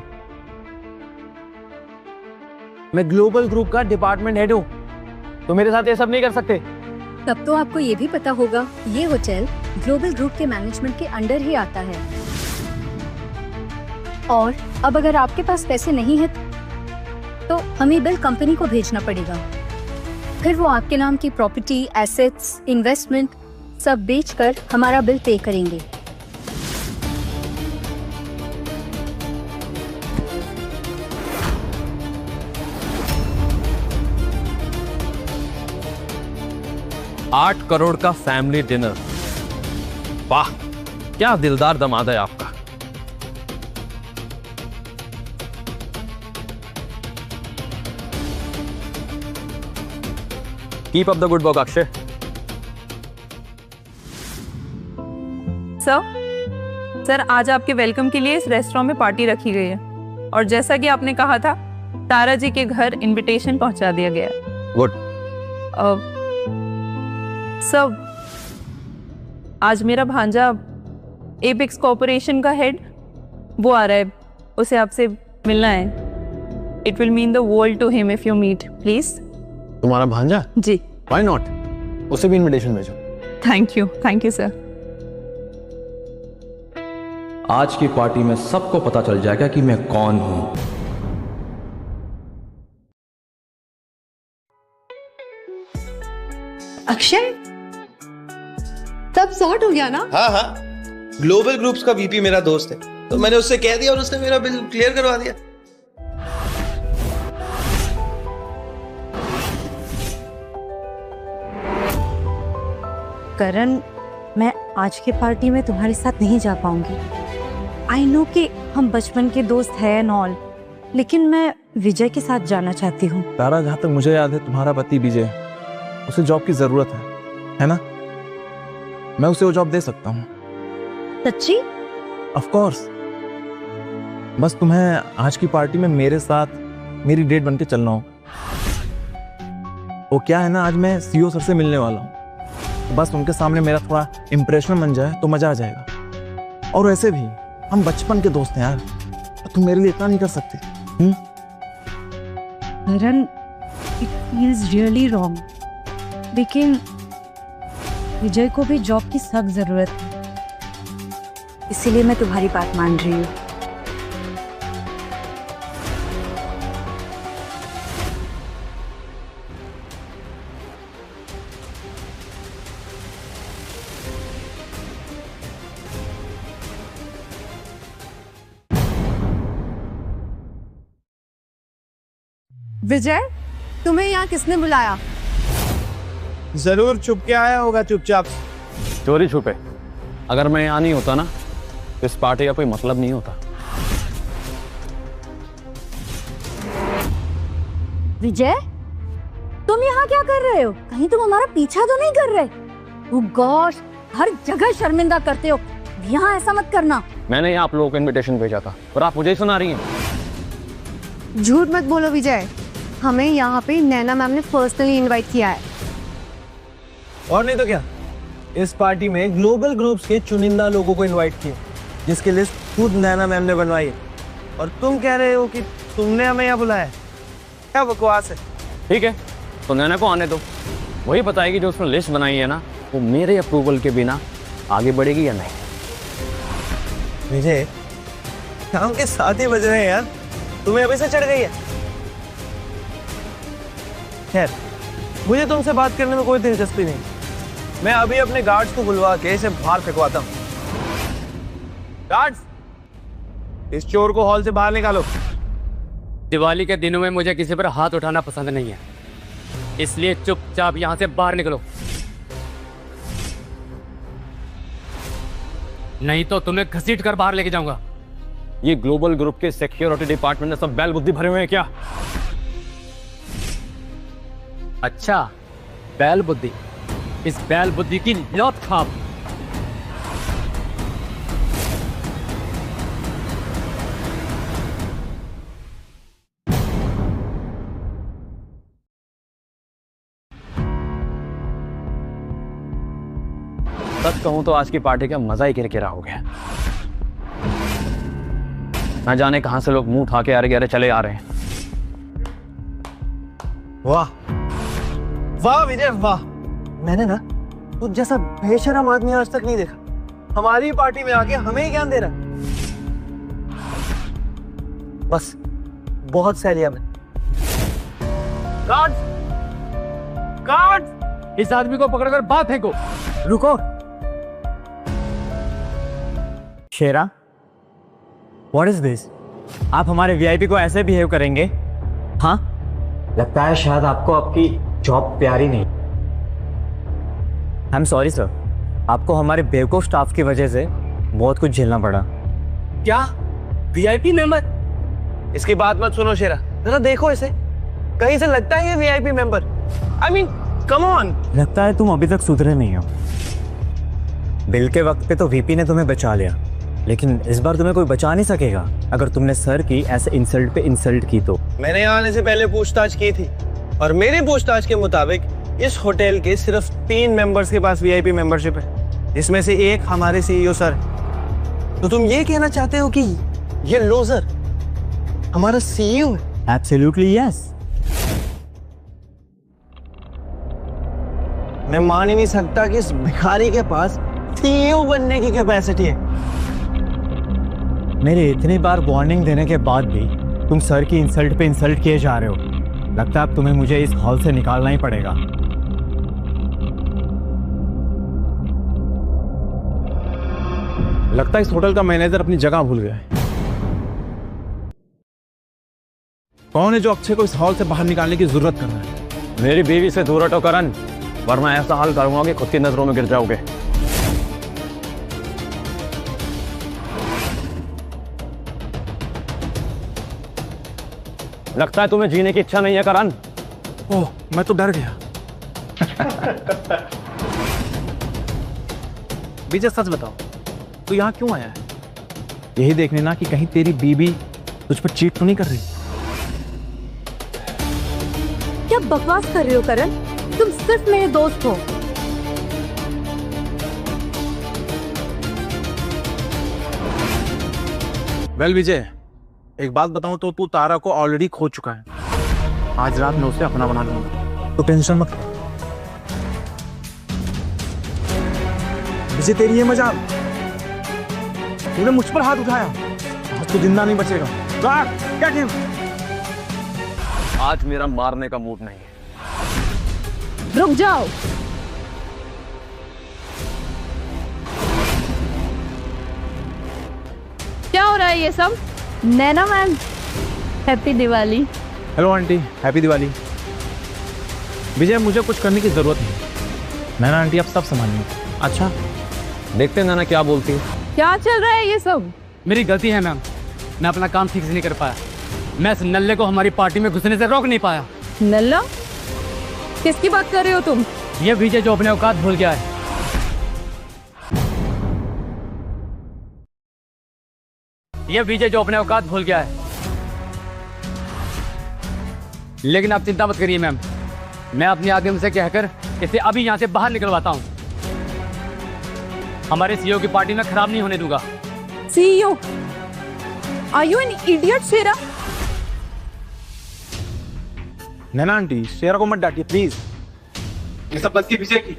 V: मैं ग्लोबल ग्रुप का डिपार्टमेंट हेड हूं, तो मेरे साथ ये सब नहीं कर सकते।
A: तब तो आपको ये भी पता होगा ये होटल ग्लोबल ग्रुप के मैनेजमेंट के अंडर ही आता है। और अब अगर आपके पास पैसे नहीं है तो हमें बिल कंपनी को भेजना पड़ेगा। फिर वो आपके नाम की प्रॉपर्टी, एसेट्स, इन्वेस्टमेंट सब बेचकर हमारा बिल पे करेंगे।
B: $8 करोड़ का फैमिली डिनर। वाह, क्या दिलदार दामाद है आपका। Keep up the good work Akshay.
U: Sir आज आपके वेलकम के लिए इस रेस्टोरेंट में पार्टी रखी गई है और जैसा कि आपने कहा था तारा जी के घर इनविटेशन पहुंचा दिया गया है।
B: गुड।
U: सर आज मेरा भांजा एपेक्स कॉर्पोरेशन का हेड वो आ रहा है, उसे आपसे मिलना है। It will mean the world to him if you meet please.
B: तुम्हारा भांजा?
U: जी।
B: व्हाई नॉट, उसे भी इनविटेशन भेजो।
U: Thank you sir.
L: आज की पार्टी में सबको पता चल जाएगा कि मैं कौन हूं।
F: अक्षय, तब सॉर्ट हो गया ना?
O: हाँ हाँ, ग्लोबल ग्रुप्स का वीपी मेरा दोस्त है, तो मैंने उससे कह दिया और उसने मेरा बिल क्लियर करवा दिया।
F: करण, मैं आज के पार्टी में तुम्हारे साथ नहीं जा पाऊंगी। आई नो कि हम बचपन के दोस्त हैं एंड ऑल, लेकिन मैं विजय के साथ जाना चाहती हूँ।
G: तारा, जहाँ तक मुझे याद है तुम्हारा पति विजय, उसे जॉब की जरूरत है ना? मैं उसे वो जॉब दे सकता हूँ।
F: सच्ची?
G: Of course. बस तुम्हें आज की पार्टी में मेरे साथ मेरी डेट बन के चलना हो। वो क्या है ना, आज मैं सीईओ सर से मिलने वाला हूँ, बस उनके सामने मेरा थोड़ा इंप्रेशन बन जाए तो मजा आ जाएगा। और वैसे भी हम बचपन के दोस्त हैं यार, तुम मेरे लिए इतना नहीं कर सकते?
F: करण, इट फील्स रियली रॉन्ग, लेकिन विजय को भी जॉब की सख्त जरूरत है, इसीलिए मैं तुम्हारी बात मान रही हूँ।
I: विजय, तुम्हें यहाँ किसने बुलाया?
V: जरूर छुप के आया होगा चुपचाप।
B: चोरी छुपे। अगर मैं यहाँ नहीं होता ना तो इस पार्टी का कोई मतलब नहीं होता।
A: विजय, तुम यहाँ क्या कर रहे हो? कहीं तुम हमारा पीछा तो नहीं कर रहे? ओह गॉड, हर जगह शर्मिंदा करते हो, यहाँ ऐसा मत करना।
B: मैंने यहाँ आप लोगों को इनविटेशन भेजा था और आप मुझे ही सुना रही हैं।
I: झूठ मत बोलो विजय, हमें यहाँ पे नैना मैम ने पर्सनली इनवाइट किया है।
V: और नहीं तो क्या, इस पार्टी में ग्लोबल ग्रुप्स के चुनिंदा लोगों को इनवाइट किया, जिसकी लिस्ट खुद नैना मैम ने बनवाई है। और तुम कह रहे हो कि तुमने हमें यहाँ बुलाया? क्या बकवास है।
B: ठीक है, तो नैना को आने दो, वही बताएगी जो उसने लिस्ट बनाई है ना, वो मेरे अप्रूवल के बिना आगे बढ़ेगी या नहीं।
V: विजय, शाम के 7 ही बज रहे हैं यार, तुम्हें अभी से चढ़ गई है। खैर, मुझे तुमसे बात करने में कोई दिलचस्पी नहीं, मैं अभी अपने गार्ड्स को बुलवा के इसे बाहर फेंकवाता हूँ। गार्ड्स, इस चोर को हॉल से बाहर निकालो।
K: दिवाली के दिनों में मुझे किसी पर हाथ उठाना पसंद नहीं है, इसलिए चुपचाप यहाँ से बाहर निकलो। नहीं तो तुम्हें घसीट कर बाहर लेके जाऊंगा।
B: ये ग्लोबल ग्रुप के सिक्योरिटी डिपार्टमेंट में सब बैल बुद्धि भरे हुए हैं क्या?
K: अच्छा, बैल बुद्धि। इस बैल बुद्धि की लौट खाप।
B: सच कहूं तो आज की पार्टी का मजा ही किरकिरा हो गया। ना जाने कहां से लोग मुंह उठा के अरे चले आ रहे हैं।
V: वाह वाह विजय वाह, मैंने ना तुझ जैसा बेशरम आदमी आज तक नहीं देखा। हमारी पार्टी में आके हमें ही ज्ञान दे रहा है। बस बहुत सह लिया मैं।
K: गार्ड, इस आदमी को पकड़कर बाहर फेंको।
V: रुको
G: शेरा, व्हाट इज दिस? आप हमारे वीआईपी को ऐसे बिहेव करेंगे? हाँ,
V: लगता है शायद आपको आपकी जॉब प्यारी नहीं।
G: आई एम सॉरी सर, आपको हमारे बेवकूफ स्टाफ की वजह से बहुत कुछ झेलना पड़ा।
V: क्या वीआईपी मेंबर? इसकी बात मत सुनो शेरा, जरा देखो इसे, कहीं से लगता है ये VIP member. I mean come on.
G: लगता है तुम अभी तक सुधरे नहीं हो। बिल के वक्त पे तो वीपी ने तुम्हें बचा लिया, लेकिन इस बार तुम्हें कोई बचा नहीं सकेगा अगर तुमने सर की ऐसे इंसल्ट पे इंसल्ट की तो।
V: मैंने यहाँ आने से पहले पूछताछ की थी और मेरी पूछताछ के मुताबिक इस होटल के सिर्फ 3 मेंबर्स के पास वीआईपी मेंबरशिप है, जिसमें से एक हमारे सीईओ सर। तो तुम ये कहना चाहते हो कि ये लोजर हमारा सीईओ है?
G: Absolutely yes.
V: मैं मान ही नहीं सकता कि इस भिखारी के पास सीईओ बनने की कैपेसिटी है।
G: मेरे इतनी बार वार्निंग देने के बाद भी तुम सर की इंसल्ट पे इंसल्ट किए जा रहे हो। लगता है अब तुम्हें मुझे इस हॉल से निकालना ही पड़ेगा। लगता है इस होटल का मैनेजर अपनी जगह भूल गया है। कौन है जो अक्षय को इस हॉल से बाहर निकालने की जरूरत कर रहा है?
B: मेरी बीवी से दूर हटो करण, वरना ऐसा हाल करूंगा कि खुद की नजरों में गिर जाओगे। लगता है तुम्हें जीने की इच्छा नहीं है करण।
G: ओह, मैं तो डर गया। विजय सच बताओ, तू यहाँ क्यों आया है? यही देखने ना कि कहीं तेरी बीबी तुझ पर चीट तो नहीं कर रही।
P: क्या बकवास कर रहे हो करण? तुम सिर्फ मेरे दोस्त हो।
G: वेल विजय, एक बात बताऊं तो तू तारा को ऑलरेडी खो चुका है। आज रात मैं उसे अपना बना लूंगा, तो टेंशन मत ले। विजय, तेरी ये मजाल, तूने मुझ पर हाथ उठाया, आज तो जिंदा नहीं बचेगा। क्या खेल?
B: आज मेरा मारने का मूड नहीं है।
P: रुक जाओ। क्या हो रहा है ये सब?
D: Naina ma'am, happy Diwali.
G: Hello aunty, happy Diwali. Vijay, मुझे कुछ करने की जरूरत नहीं। नैना आंटी आप सब संभालिए।
B: अच्छा, देखते हैं नैना क्या बोलती है।
P: क्या चल रहा है ये सब?
K: मेरी गलती है मैम, मैं अपना काम ठीक से नहीं कर पाया। मैं इस नल्ले को हमारी पार्टी में घुसने से रोक नहीं पाया।
P: नल्ला? किसकी बात कर रहे हो तुम?
K: ये विजय जो अपने औकात भूल गया है। ये विजय जो अपने औकात भूल गया है। लेकिन आप चिंता मत करिए मैम, मैं अपने आदमी से कहकर इसे अभी यहाँ से बाहर निकलवाता हूँ। हमारे सीईओ की पार्टी में खराब नहीं होने दूंगा।
P: CEO? Are you an idiot Shera?
G: Naina aunty, Shera को मत डांटिए प्लीज। ये सब गलती विजय की।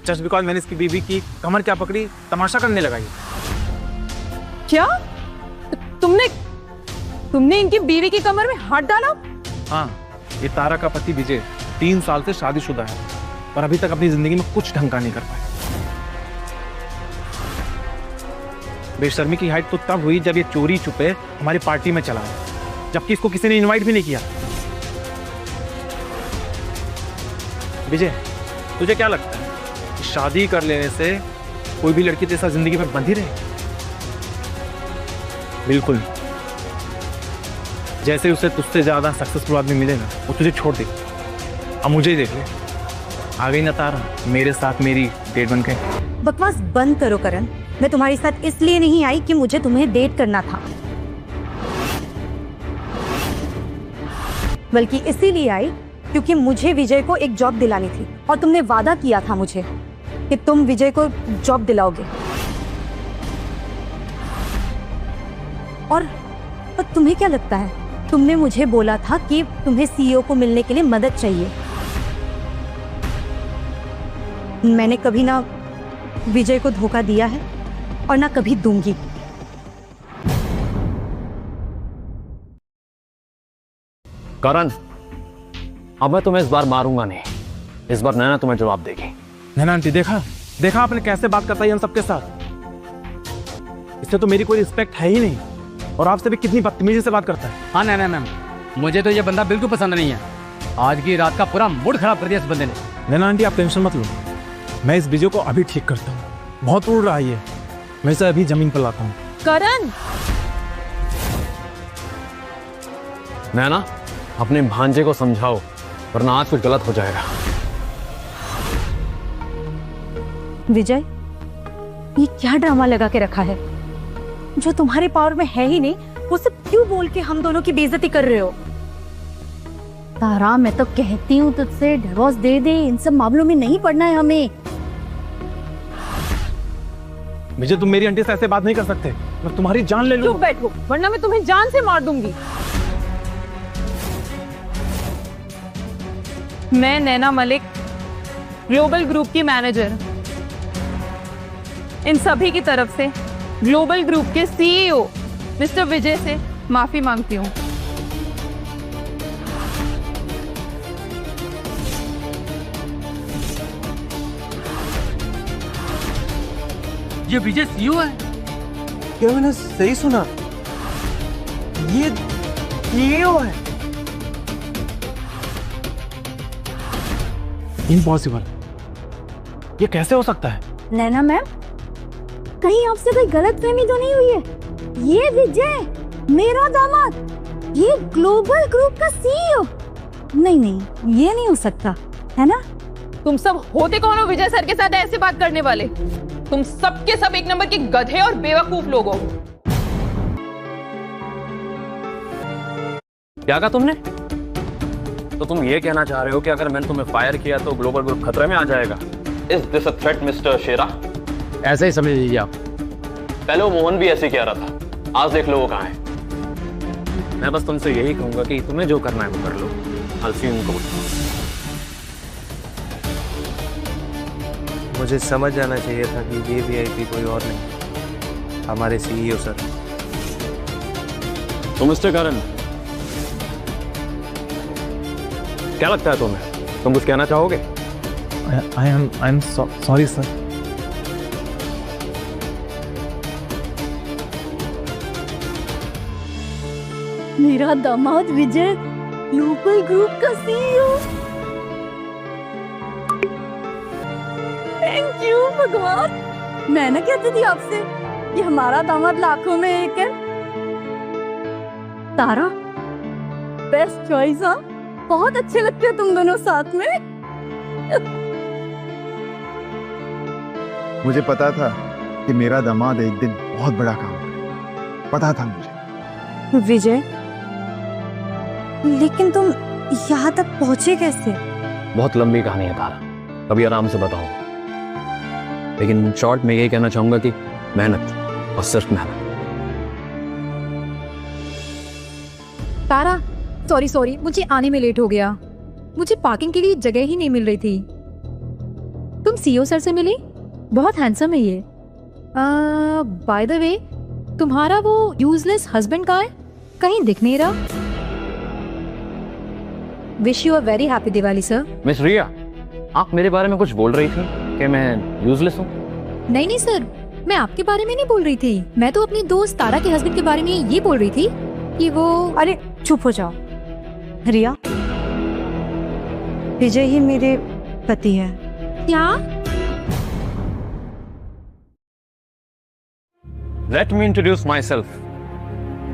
G: जस्ट बिकॉज मैंने इसकी बीवी की कमर क्या पकड़ी, तमाशा करने लगा ये।
P: क्या? तुमने इनकी बीवी की कमर में हाथ डाला?
G: हाँ, ये तारा का पति विजय 3 साल से शादीशुदा है और अभी तक अपनी जिंदगी में कुछ ढंग का नहीं कर पाया। बेशर्मी की हाइट तो तब हुई जब ये चोरी छुपे हमारी पार्टी में चला, जबकि इसको किसी ने इनवाइट भी नहीं किया। विजय, तुझे क्या लगता है शादी कर लेने से कोई भी लड़की तेरे साथ जिंदगी में बंधी रहे? बिल्कुल। जैसे उसे तुझसे ज्यादा सक्सेसफुल आदमी मिलेगा वो तुझे छोड़ दे। अब मुझे ही देख ले, आ गई ना तारा मेरे साथ मेरी डेट बन के।
F: बकवास बंद करो करण। मैं तुम्हारे साथ इसलिए नहीं आई कि मुझे तुम्हें डेट करना था, बल्कि इसीलिए आई क्योंकि मुझे विजय को एक जॉब दिलानी थी और तुमने वादा किया था मुझे कि तुम विजय को जॉब दिलाओगे। और तुम्हें क्या लगता है, तुमने मुझे बोला था कि तुम्हें सीईओ को मिलने के लिए मदद चाहिए। मैंने कभी ना विजय को धोखा दिया है और ना कभी दूंगी।
B: करण, अब मैं तुम्हें इस बार मारूंगा नहीं। इस बार नैना तुम्हें जवाब देगी।
G: नैना आंटी, देखा देखा आपने कैसे बात करता है हम सबके साथ। इससे तो मेरी कोई रिस्पेक्ट है ही नहीं, और आपसे भी कितनी बदतमीजी से बात करता है।
K: हाँ नैना मैम, मुझे तो ये बंदा बिल्कुल पसंद नहीं है। आज की रात का पूरा मूड खराब कर दिया इस बंदे ने।
G: नैना आंटी, आप टेंशन मत लो, मैं इस बीजों को अभी ठीक करता हूँ। बहुत उड़ रहा है ये, मैं इसे अभी जमीन पर लाता हूँ।
U: करण,
B: नैना, अपने भांजे को समझाओ वरना आज कुछ गलत हो जाएगा।
F: विजय, ये क्या ड्रामा लगा के रखा है? जो तुम्हारे पावर में है ही नहीं, वो सब क्यों बोल के हम दोनों की बेइज्जती कर रहे हो?
A: तारा, मैं तो कहती हूँ तुझसे डिवोर्स दे दे, इन सब मामलों में नहीं पड़ना है हमें।
G: विजय, तुम मेरी आंटी से ऐसे बात नहीं कर सकते, मैं तुम्हारी जान ले लूं।
U: चुप बैठो वरना मैं तुम्हें जान से मार दूंगी। मैं नैना मलिक, ग्लोबल ग्रुप की मैनेजर, इन सभी की तरफ से ग्लोबल ग्रुप के सीईओ मिस्टर विजय से माफी मांगती हूँ।
K: ये विजय सीईओ है?
V: क्या मैंने सही सुना? ये सीईओ है?
G: इम्पॉसिबल, ये कैसे हो सकता है?
A: नैना मैम, कहीं आपसे कोई गलतफहमी तो नहीं हुई है? ये विजय मेरा दामाद, ये ग्लोबल ग्रुप का सीईओ। नहीं नहीं, ये नहीं हो सकता, है ना?
U: तुम सब होते कौन हो विजय सर के साथ ऐसे बात करने वाले? तुम सब के सब एक नंबर के गधे और बेवकूफ लोग हो।
B: क्या कहा तुमने? तो तुम ये कहना चाह रहे हो कि अगर मैंने तुम्हें फायर किया तो ग्लोबल ग्रुप खतरे में आ जाएगा? Is this a threat mister Shera?
K: ऐसे ही समझ लीजिए आप।
B: पहले वो मोहन भी ऐसे कह रहा था, आज देख लो वो कहाँ है। मैं बस तुमसे यही कहूंगा कि तुम्हें जो करना है वो कर लो। I'll see you in court.
V: मुझे समझ जाना चाहिए था कि ये वीआईपी कोई और नहीं, हमारे सीईओ सर।
B: तो मिस्टर करण, क्या लगता है तुम्हें? तुम कुछ कहना चाहोगे?
G: आई एम सॉरी सर।
A: मेरा दामाद विजय ग्लोबल ग्रुप का सीईओ। थैंक यू भगवान। मैं ना कहती थी आपसे कि हमारा दामाद लाखों में एक है। तारा, बेस्ट चॉइस। हाँ, बहुत अच्छे लगते हो तुम दोनों साथ में।
E: मुझे पता था कि मेरा दामाद एक दिन बहुत बड़ा काम करेगा, पता था मुझे।
F: विजय, लेकिन तुम यहाँ तक पहुंचे कैसे?
B: बहुत लंबी कहानी है तारा, कभी आराम से बताऊं। लेकिन शॉर्ट में यही कहना चाहूंगा कि मेहनत और सिर्फ मेहनत।
C: तारा, सॉरी, मुझे आने में लेट हो गया। मुझे पार्किंग के लिए जगह ही नहीं मिल रही थी। तुम सीईओ सर से मिली? बहुत हैंडसम है ये। बाय द वे, तुम्हारा वो यूजलेस हस्बैंड कहाँ है? कहीं दिख नहीं रहा। Wish you a very happy Diwali sir.
B: Miss Riya, आप मेरे बारे में कुछ बोल रही थी कि मैं यूजलेस हूँ?
C: नहीं सर, मैं आपके बारे में नहीं बोल रही थी। मैं तो अपनी दोस्त तारा के हस्बैंड के बारे में ये बोल रही थी कि वो।
F: अरे चुप हो जाओ रिया, विजय ही मेरे पति है।
C: क्या?
B: Let me introduce my self.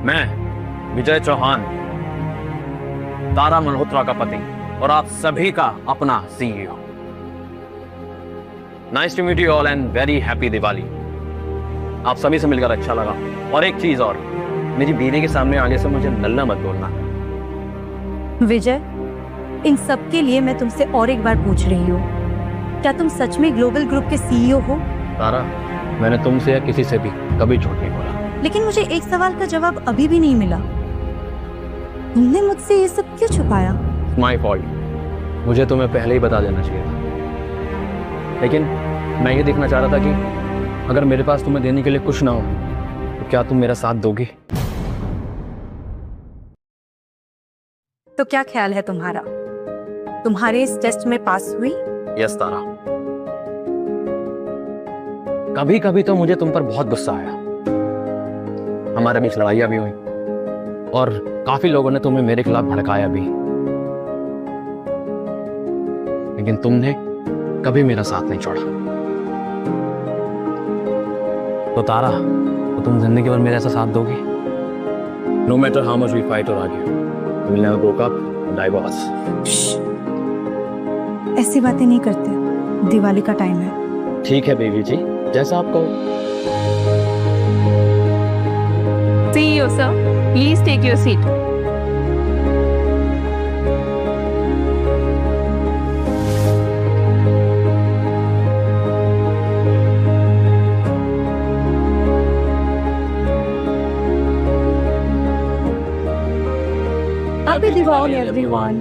B: मैं विजय चौहान, तारा मल्होत्रा का पति और आप सभी का अपना CEO. Nice to meet you all and very happy Diwali. आप सभी से मिलकर अच्छा लगा। और एक चीज और, मेरी बीवी के सामने आगे से मुझे नल्ला मत बोलना।
F: विजय, इन सब के लिए मैं तुमसे और एक बार पूछ रही हूँ, क्या तुम सच में ग्लोबल ग्रुप के सीईओ हो?
B: तारा, मैंने तुमसे या किसी से भी कभी झूठ नहीं बोला।
F: लेकिन मुझे एक सवाल का जवाब अभी भी नहीं मिला। तुमने मुझसे ये सब क्यों छुपाया?
B: My fault. मुझे तुम्हें पहले ही बता देना चाहिए था। लेकिन मैं ये देखना चाह रहा था कि अगर मेरे पास तुम्हें देने के लिए कुछ ना हो तो क्या तुम मेरा साथ दोगी?
F: तो क्या ख्याल है तुम्हारा? तुम्हारे इस टेस्ट में पास हुई?
B: यस तारा। कभी कभी तो मुझे तुम पर बहुत गुस्सा आया। हमारे बीच लड़ाइयां भी हुई और काफी लोगों ने तुम्हें मेरे खिलाफ भड़काया भी, लेकिन तुमने कभी मेरा साथ नहीं छोड़ा। तो तारा, तो तुम जिंदगी भर मेरा ऐसा साथ दोगी? No matter how much we fight और argue, we will never broke up or divorce.
F: ऐसी बातें नहीं करते, दिवाली का टाइम है।
B: ठीक है बेबी जी, जैसा आप कहो।
U: CEO sir, please take your seat.
F: Happy Diwali everyone.